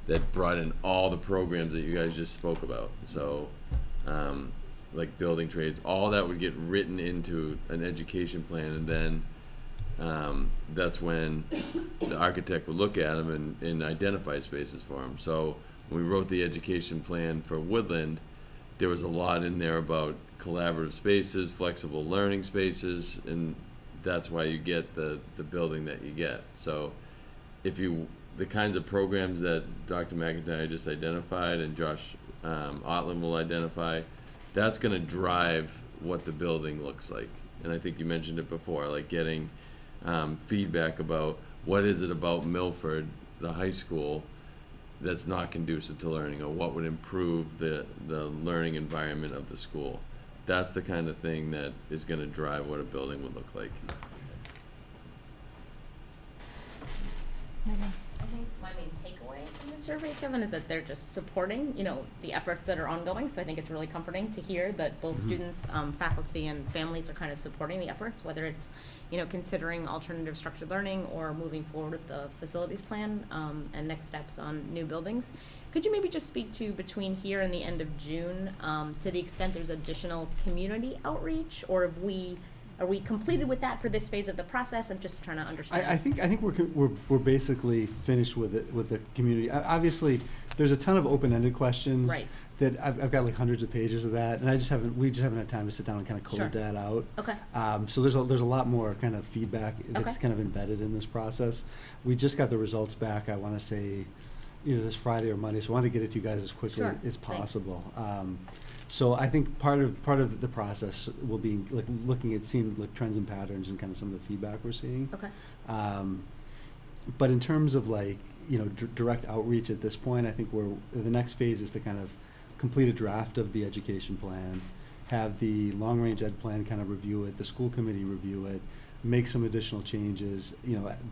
that brought in all the programs that you guys just spoke about. So, like building trades, all that would get written into an education plan, and then that's when the architect would look at them and identify spaces for them. So when we wrote the education plan for Woodland, there was a lot in there about collaborative spaces, flexible learning spaces, and that's why you get the building that you get. So the kinds of programs that Dr. McIntyre just identified and Josh Otland will identify, that's going to drive what the building looks like. And I think you mentioned it before, like getting feedback about what is it about Milford, the high school, that's not conducive to learning, or what would improve the learning environment of the school. that's the kind of thing that is gonna drive what a building would look like. I think my main takeaway from the surveys, Kevin, is that they're just supporting, the efforts that are ongoing. So I think it's really comforting to hear that both students, faculty, and families are kind of supporting the efforts, whether it's, considering alternative structured learning or moving forward with the facilities plan, and next steps on new buildings. Could you maybe just speak to, between here and the end of June, to the extent there's additional community outreach, or are we completed with that for this phase of the process? I'm just trying to understand. I think we're basically finished with it, with the community. Obviously, there's a ton of open-ended questions. Right. That I've got like hundreds of pages of that, and we just haven't had time to sit down and kind of code Sure. that out. Okay. So there's a lot more kind of feedback that's Okay. kind of embedded in this process. We just got the results back, I want to say, either this Friday or Monday, so I want to get it to you guys as quickly Sure. as Thanks. possible. So I think part of the process will be like looking at seeing like trends and patterns and kind of some of the feedback we're seeing. Okay. But in terms of like, direct outreach at this point, I think the next phase is to kind of complete a draft of the education plan, have the long-range ed plan kind of review it, the school committee review it, make some additional changes,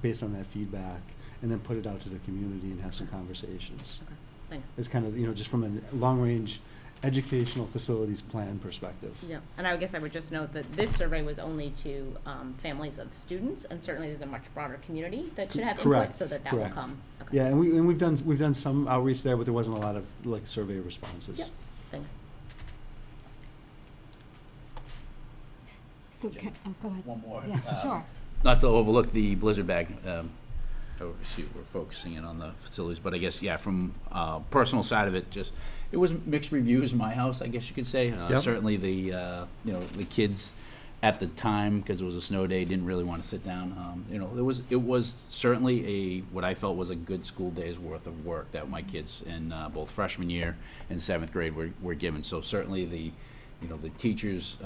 based on that feedback, and then put it out to the community and have some conversations. Okay. Thanks. It's kind of, just from a long-range educational facilities plan perspective. Yeah, and I guess I would just note that this survey was only to families of students, and certainly there's a much broader community that should have input, Correct, so that will correct. come. Okay. Yeah, and we've done some outreach there, but there wasn't a lot of like survey responses. Yep, thanks. So, go ahead. One more. Yes, sure. Not to overlook the blizzard bag, obviously we're focusing in on the facilities, but I guess, from personal side of it, it was mixed reviews in my house, I guess you could say. Yep. Certainly the kids at the time, because it was a snow day, didn't really want to sit down. It was certainly what I felt was a good school day's worth of work that my kids in both freshman year and 7th grade were given. So certainly the teachers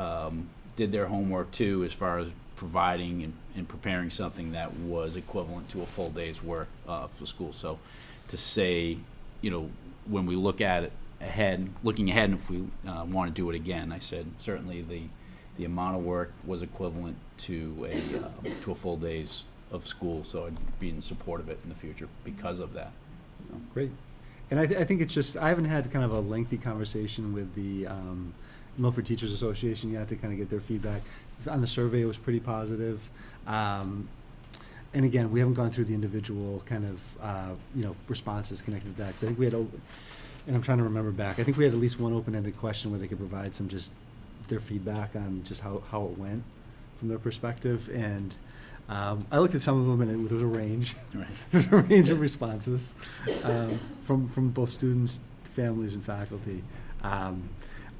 did their homework too, as far as providing and preparing something that was equivalent to a full day's work for school. So to say, when we look at it looking ahead, and if we want to do it again, I said certainly the amount of work was equivalent to a full days of school. So I'd be in support of it in the future because of that. Great. And I think it's just, I haven't had kind of a lengthy conversation with the Milford Teachers Association yet to kind of get their feedback. On the survey, it was pretty positive. And again, we haven't gone through the individual kind of, responses connected to that. 'Cause I think we had, and I'm trying to remember back, I think we had at least one open-ended question where they could provide some just their feedback on just how it went from their perspective. And I looked at some of them, and there was a range. Right. There's a range of responses from both students, families, and faculty.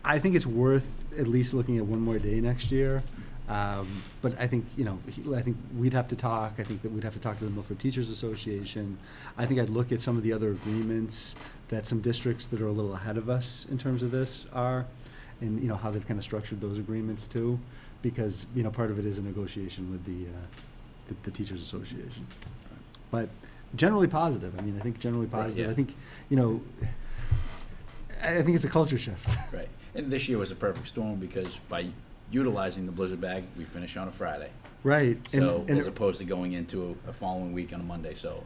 I think it's worth at least looking at one more day next year. But I think, I think we'd have to talk. I think that we'd have to talk to the Milford Teachers Association. I think I'd look at some of the other agreements that some districts that are a little ahead of us in terms of this are, and, how they've kind of structured those agreements too, because, part of it is a negotiation with the Teachers Association. But generally positive. I mean, I think generally positive. yeah. I think, I think it's a culture shift. Right. And this year was a perfect storm because by utilizing the blizzard bag, we finished on a Friday. Right. So and as opposed to going into a following week on a Monday. So,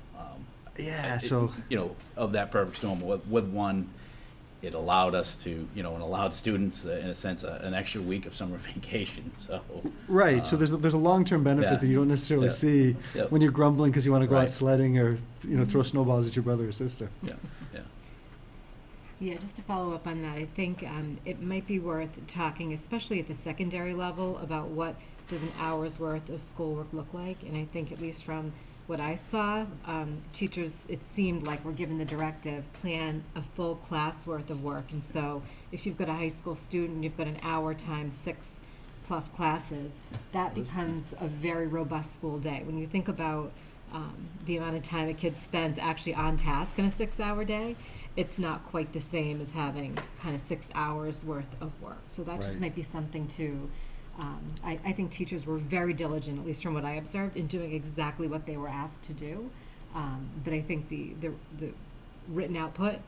of that perfect storm, with one, it allowed us to, and allowed students, in a sense, an extra week of summer vacation. So. Right. So there's a long-term benefit yeah. that you don't necessarily Yeah. see Yep. when you're grumbling because you want to go out Right. sledding or, throw snowballs at your brother or sister. Yeah. Yeah. Yeah, just to follow up on that, I think it might be worth talking, especially at the secondary level, about what does an hour's worth of schoolwork look like. And I think, at least from what I saw, teachers, it seemed like were given the directive, plan a full class worth of work. And so if you've got a high school student, you've got an hour times 6+ classes, that becomes a very robust school day. When you think about the amount of time a kid spends actually on task in a 6-hour day, it's not quite the same as having kind of 6 hours worth of work. So that just Right. might be something to, I think teachers were very diligent, at least from what I observed, in doing exactly what they were asked to do. But I think the written output,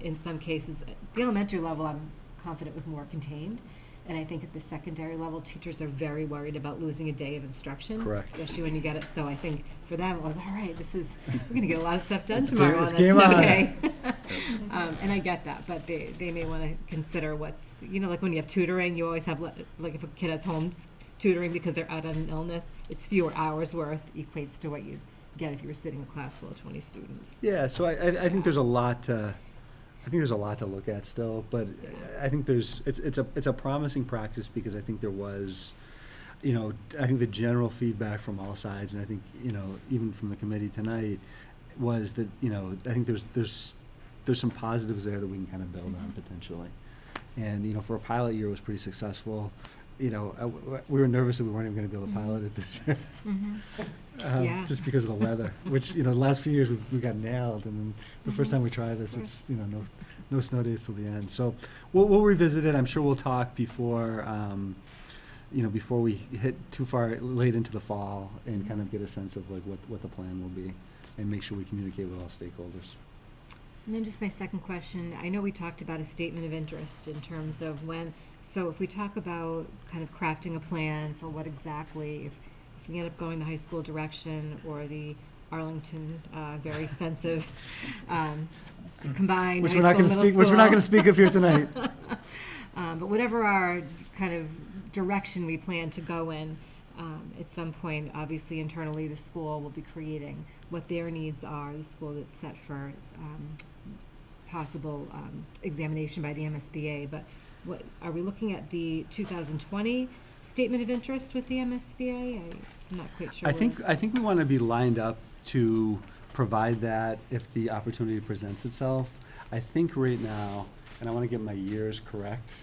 in some cases, at the elementary level, I'm confident was more contained. And I think at the secondary level, teachers are very worried about losing a day of instruction. Correct. Especially when you get it. So I think for them, it was, all right, we're going to get a lot of stuff done It's tomorrow game- on it's this game snow on. day. And I get that, but they may want to consider what's, like when you have tutoring, you always have, like if a kid has home tutoring because they're out on an illness, it's fewer hours worth, equates to what you'd get if you were sitting in a class full of 20 students. Yeah, so I think there's a lot to, look at still, but I think it's a promising practice because I think there was, I think the general feedback from all sides, and I think, even from the committee tonight, was that, I think there's some positives there that we can kind of build on potentially. And, for a pilot year, it was pretty successful. We were nervous that we weren't even going to be able to pilot it this year. Yeah. Just because of the weather, which, the last few years we got nailed, and then the first time we tried this, it's, no snow days till the end. So we'll revisit it. I'm sure we'll talk before, before we hit too far late into the fall and kind of get a sense of like what the plan will be and make sure we communicate with all stakeholders. And then just my second question, I know we talked about a statement of interest in terms of so if we talk about kind of crafting a plan for what exactly, if we end up going the high school direction or the Arlington, very expensive, combined Which high we're not school, going to middle speak. Which we're not school. going to speak of here tonight. But whatever our kind of direction we plan to go in, at some point, obviously internally, the school will be creating what their needs are, the school that's set for possible examination by the MSBA. But what are we looking at the 2020 statement of interest with the MSBA? I'm not quite sure. I think we want to be lined up to provide that if the opportunity presents itself. I think right now, and I want to get my years correct,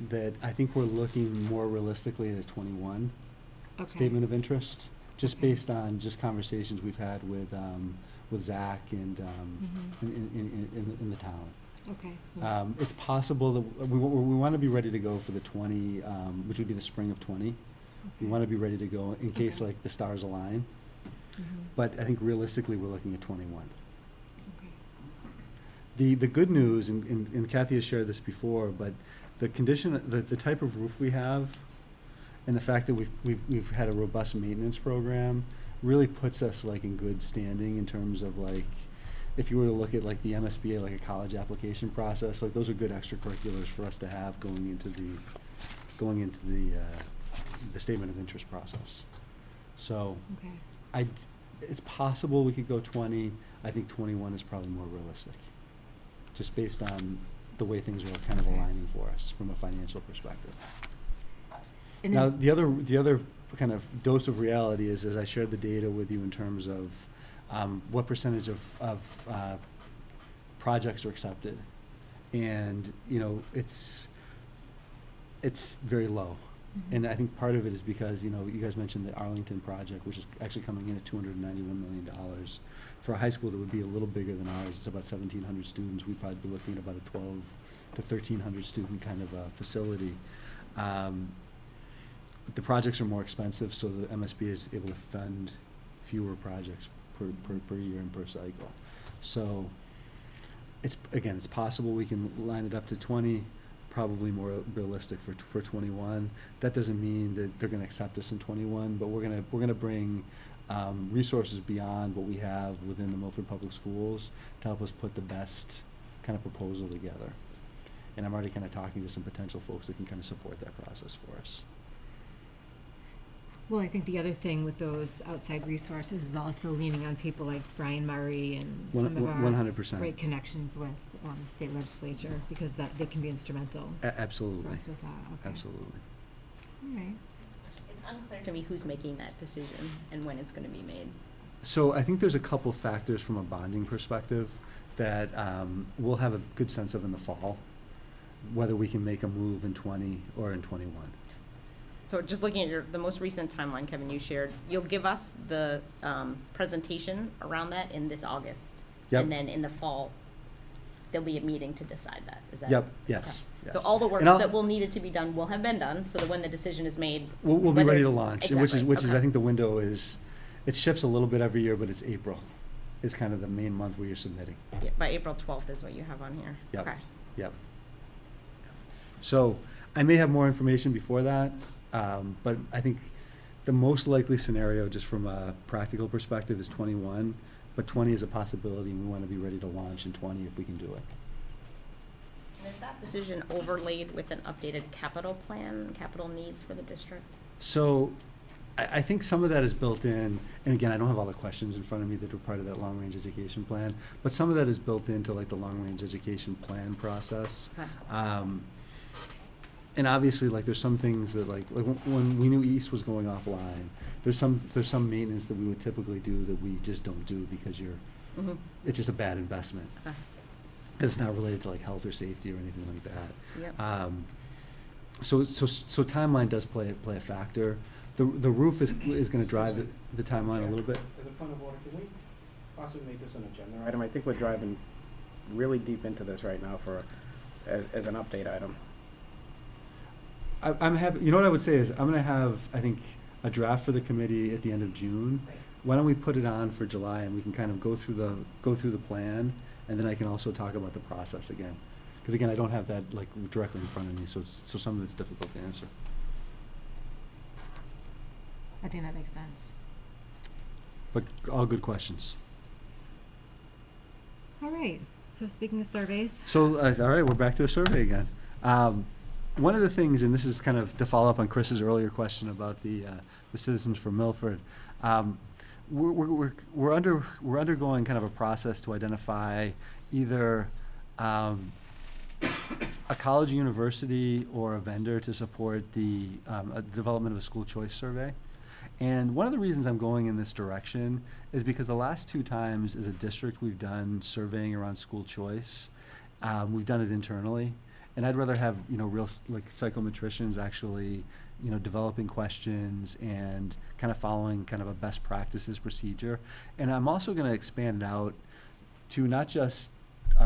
that I think we're looking more realistically at a 21 statement of interest, just based on just conversations we've had with Zach and in the town. Okay. So It's possible that we want to be ready to go for the 20, which would be the spring of 20. We want to be ready to go in case like the stars align. But I think realistically we're looking at 21. The good news, and Kathy has shared this before, but the condition, the type of roof we have, and the fact that we've had a robust maintenance program, really puts us like in good standing in terms of like, if you were to look at like the MSBA, like a college application process, like those are good extracurriculars for us to have going into the statement of interest process. So, it's possible we could go 20. I think 21 is probably more realistic, just based on the way things are kind of aligning for us from a financial perspective. And Now, then- the other kind of dose of reality is, as I shared the data with you in terms of what percentage of projects are accepted, and it's very low. And I think part of it is because, you guys mentioned the Arlington project, which is actually coming in at $291 million. For a high school that would be a little bigger than ours, it's about 1,700 students. We'd probably be looking at about a 12 to 1,300 student kind of facility. The projects are more expensive, so the MSB is able to fund fewer projects per year and per cycle. So it's possible we can line it up to 20, probably more realistic for 21. That doesn't mean that they're gonna accept us in 21, but we're gonna bring resources beyond what we have within the Milford Public Schools to help us put the best kind of proposal together. And I'm already kind of talking to some potential folks that can kind of support that process for us. Well, I think the other thing with those outside resources is also leaning on people like Brian Murray and some of our 100%. great connections with the state legislature, because that they can be instrumental Absolutely. for us with that. Okay. Absolutely. All right. It's unclear to me who's making that decision and when it's going to be made. So I think there's a couple factors from a bonding perspective that we'll have a good sense of in the fall, whether we can make a move in 20 or in 21. So just looking at the most recent timeline, Kevin, you shared, you'll give us the presentation around that in this August. Yep. And then in the fall, there'll be a meeting to decide that. Is that? Yep, yes, Okay. So yes. all the work And I'll- that will need it to be done will have been done, so that when the decision is made. We'll be whether ready to it's- launch, and which is, Exactly, I okay. think the window is, it shifts a little bit every year, but it's April is kind of the main month where you're submitting. Yeah, by April 12th is what you have on here. Yep. Okay. Yep. So I may have more information before that, but I think the most likely scenario, just from a practical perspective, is 21, but 20 is a possibility, and we want to be ready to launch in 20 if we can do it. And is that decision overlaid with an updated capital plan, capital needs for the district? So I think some of that is built in, and again, I don't have all the questions in front of me that were part of that long-range education plan, but some of that is built into like the long-range education plan process. Okay. And obviously, like, there's some things that, like when we knew East was going offline, there's some maintenance that we would typically do that we just don't do because Mhm. it's just a bad investment. Okay. It's not related to like health or safety or anything like that. Yep. So timeline does play a factor. The roof is gonna drive the timeline a little bit. As a point of order, can we possibly make this an agenda item? I think we're driving really deep into this right now as an update item. I'm happy, you know what I would say is, I'm gonna have, I think, a draft for the committee at the end of June. Right. Why don't we put it on for July, and we can kind of go through the plan, and then I can also talk about the process again. Because again, I don't have that like directly in front of me, so some of it's difficult to answer. I think that makes sense. But all good questions. All right, so speaking of surveys, So, all right, we're back to the survey again. One of the things, and this is kind of to follow up on Chris's earlier question about the Citizens for Milford, we're undergoing kind of a process to identify either a college, university, or a vendor to support the development of a school choice survey. And one of the reasons I'm going in this direction is because the last 2 times as a district we've done surveying around school choice, we've done it internally. And I'd rather have, real like psychometricians actually, developing questions and kind of following kind of a best practices procedure. And I'm also going to expand it out to not just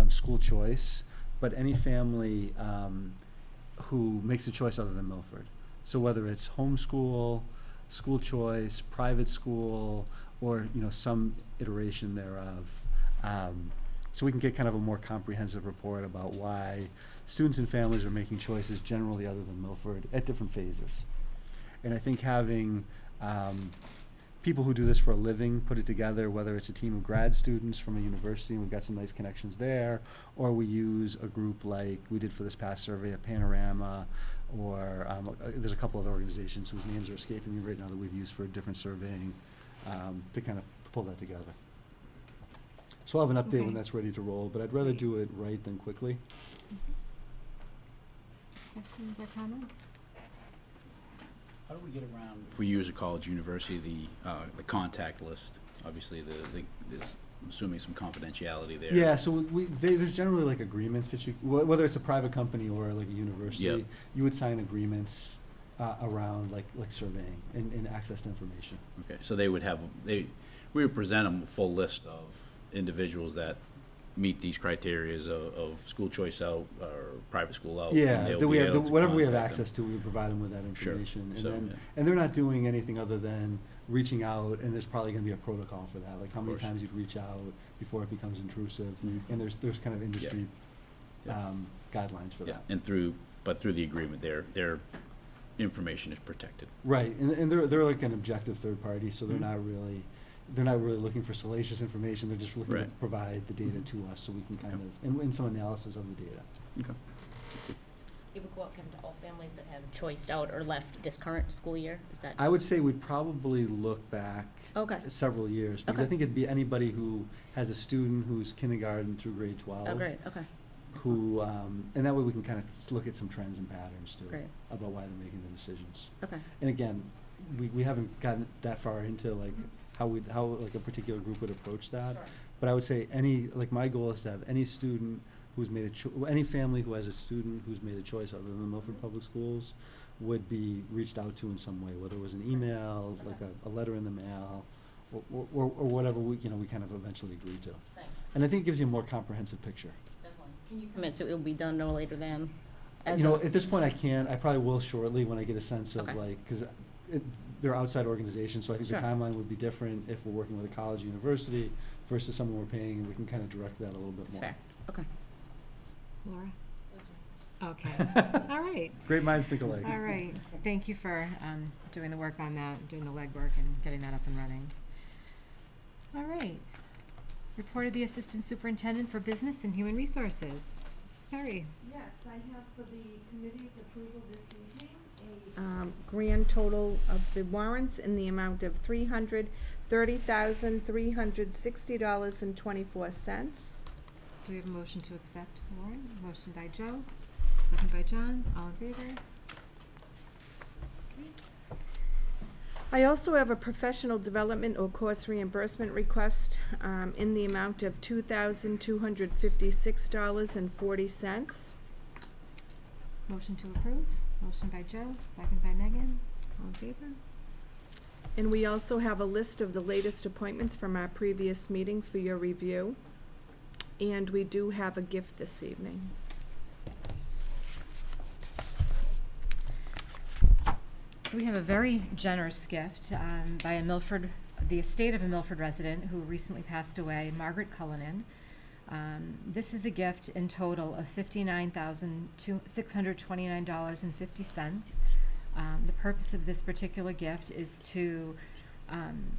school choice, but any family who makes a choice other than Milford. So whether it's homeschool, school choice, private school, or, some iteration thereof. So we can get kind of a more comprehensive report about why students and families are making choices generally other than Milford at different phases. And I think having people who do this for a living put it together, whether it's a team of grad students from a university, and we've got some nice connections there, or we use a group like we did for this past survey at Panorama, or there's a couple of organizations whose names are escaping me right now that we've used for different surveying to kind of pull that together. So I'll have an update when that's ready to roll, but I'd rather do it right than quickly. questions or comments? How do we get around, if we use a college, university, the contact list? Obviously, there's, I'm assuming, some confidentiality there. Yeah, so there's generally like agreements that whether it's a private company or like a university, Yep. you would sign agreements around like surveying and access to information. Okay, so they would have, we would present them a full list of individuals that meet these criterias of school choice out or private school out. and Yeah, they'll that we be have, able to whatever we have contact them. access to, we provide them with that Sure. information. And So, then, yeah. and they're not doing anything other than reaching out, and there's probably gonna be a protocol for that, like how many course. times you'd reach out before it becomes intrusive. Mhm. And there's kind of industry Yeah. guidelines for Yeah, that. and through the agreement, their information is protected. Right, and they're like an objective third party, so they're Mhm. not really looking for salacious information, they're just looking to Right. provide the data to us so we can kind of, and some analysis of the data. Okay. It would go out to all families that have choiced out or left this current school year, is that? I would say we'd probably look back Okay. several years, because I Okay. think it'd be anybody who has a student who's kindergarten through grade 12. Oh, great, okay, Who, and that way we can kind of just look at some trends and patterns too. Great. About why they're making the decisions. okay. And again, we haven't gotten that far into like how like a particular group would approach that. Sure. But I would say my goal is to have any student who's made any family who has a student who's made a choice other than the Milford Public Schools would be reached out to in some way, whether it was an email, like a letter in the mail, or whatever we kind of eventually agree to. Thanks. And I think it gives you a more comprehensive picture. Definitely. Can you commit to it'll be done no later than? At this point I can't, I probably will shortly when I get a sense of Okay. like, because they're outside organizations, so I think the Sure. timeline would be different if we're working with a college, university versus someone we're paying, and we can kind of direct that a little bit more. Fair, okay. Laura? Okay, all right. Great minds think alike. All right, thank you for doing the work on that, doing the legwork and getting that up and running. All right. Report of the Assistant Superintendent for Business and Human Resources. Mrs. Perry. Yes, I have for the committee's approval this evening a grand total of the warrants in the amount of $330,360.24. Do we have a motion to accept the warrant? Motion by Joe, second by John. All in favor? Okay. I also have a professional development or course reimbursement request in the amount of $2,256.40. Motion to approve. Motion by Joe, second by Megan. All in favor? And we also have a list of the latest appointments from our previous meeting for your review. And we do have a gift this evening. So we have a very generous gift by a Milford, the estate of a Milford resident who recently passed away, Margaret Cullinan. This is a gift in total of $59,629.50. The purpose of this particular gift is to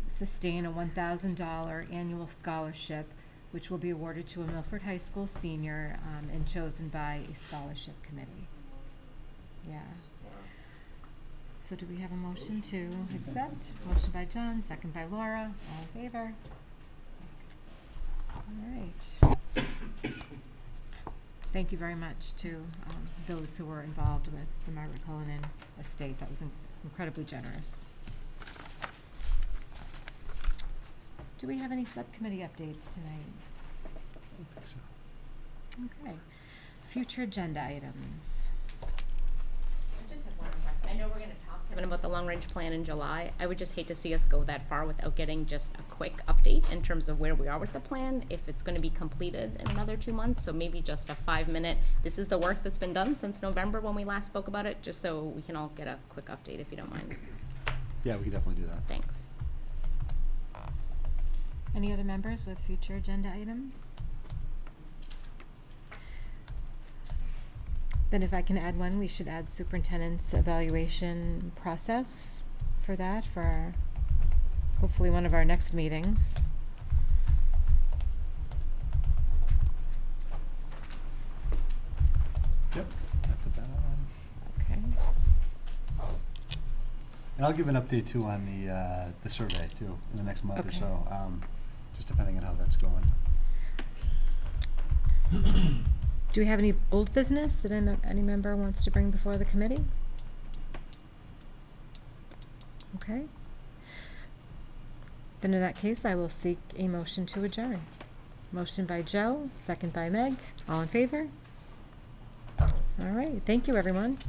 sustain a $1,000 annual scholarship, which will be awarded to a Milford High School senior and chosen by a scholarship committee. Yeah. So do we have a motion to accept? Motion by John, second by Laura. All in favor? All right. Thank you very much to those who were involved with the Margaret Cullinan estate. That was incredibly generous. Do we have any subcommittee updates tonight? I don't think so. Okay. Future agenda items. I just had one request. I know we're gonna talk, Kevin, about the long-range plan in July. I would just hate to see us go that far without getting just a quick update in terms of where we are with the plan, if it's gonna be completed in another 2 months, so maybe just a 5-minute, this is the work that's been done since November when we last spoke about it, just so we can all get a quick update, if you don't mind. Yeah, we can definitely do that. Thanks. Any other members with future agenda items? Then if I can add one, we should add superintendent's evaluation process for that, for our, hopefully one of our next meetings. Yep, I put that on. Okay. And I'll give an update too on the survey too, in the next month or Okay. so, just depending on how that's going. Do we have any old business that any member wants to bring before the committee? Okay. Then in that case, I will seek a motion to adjourn. Motion by Joe, second by Meg. All in favor? All right, thank you, everyone.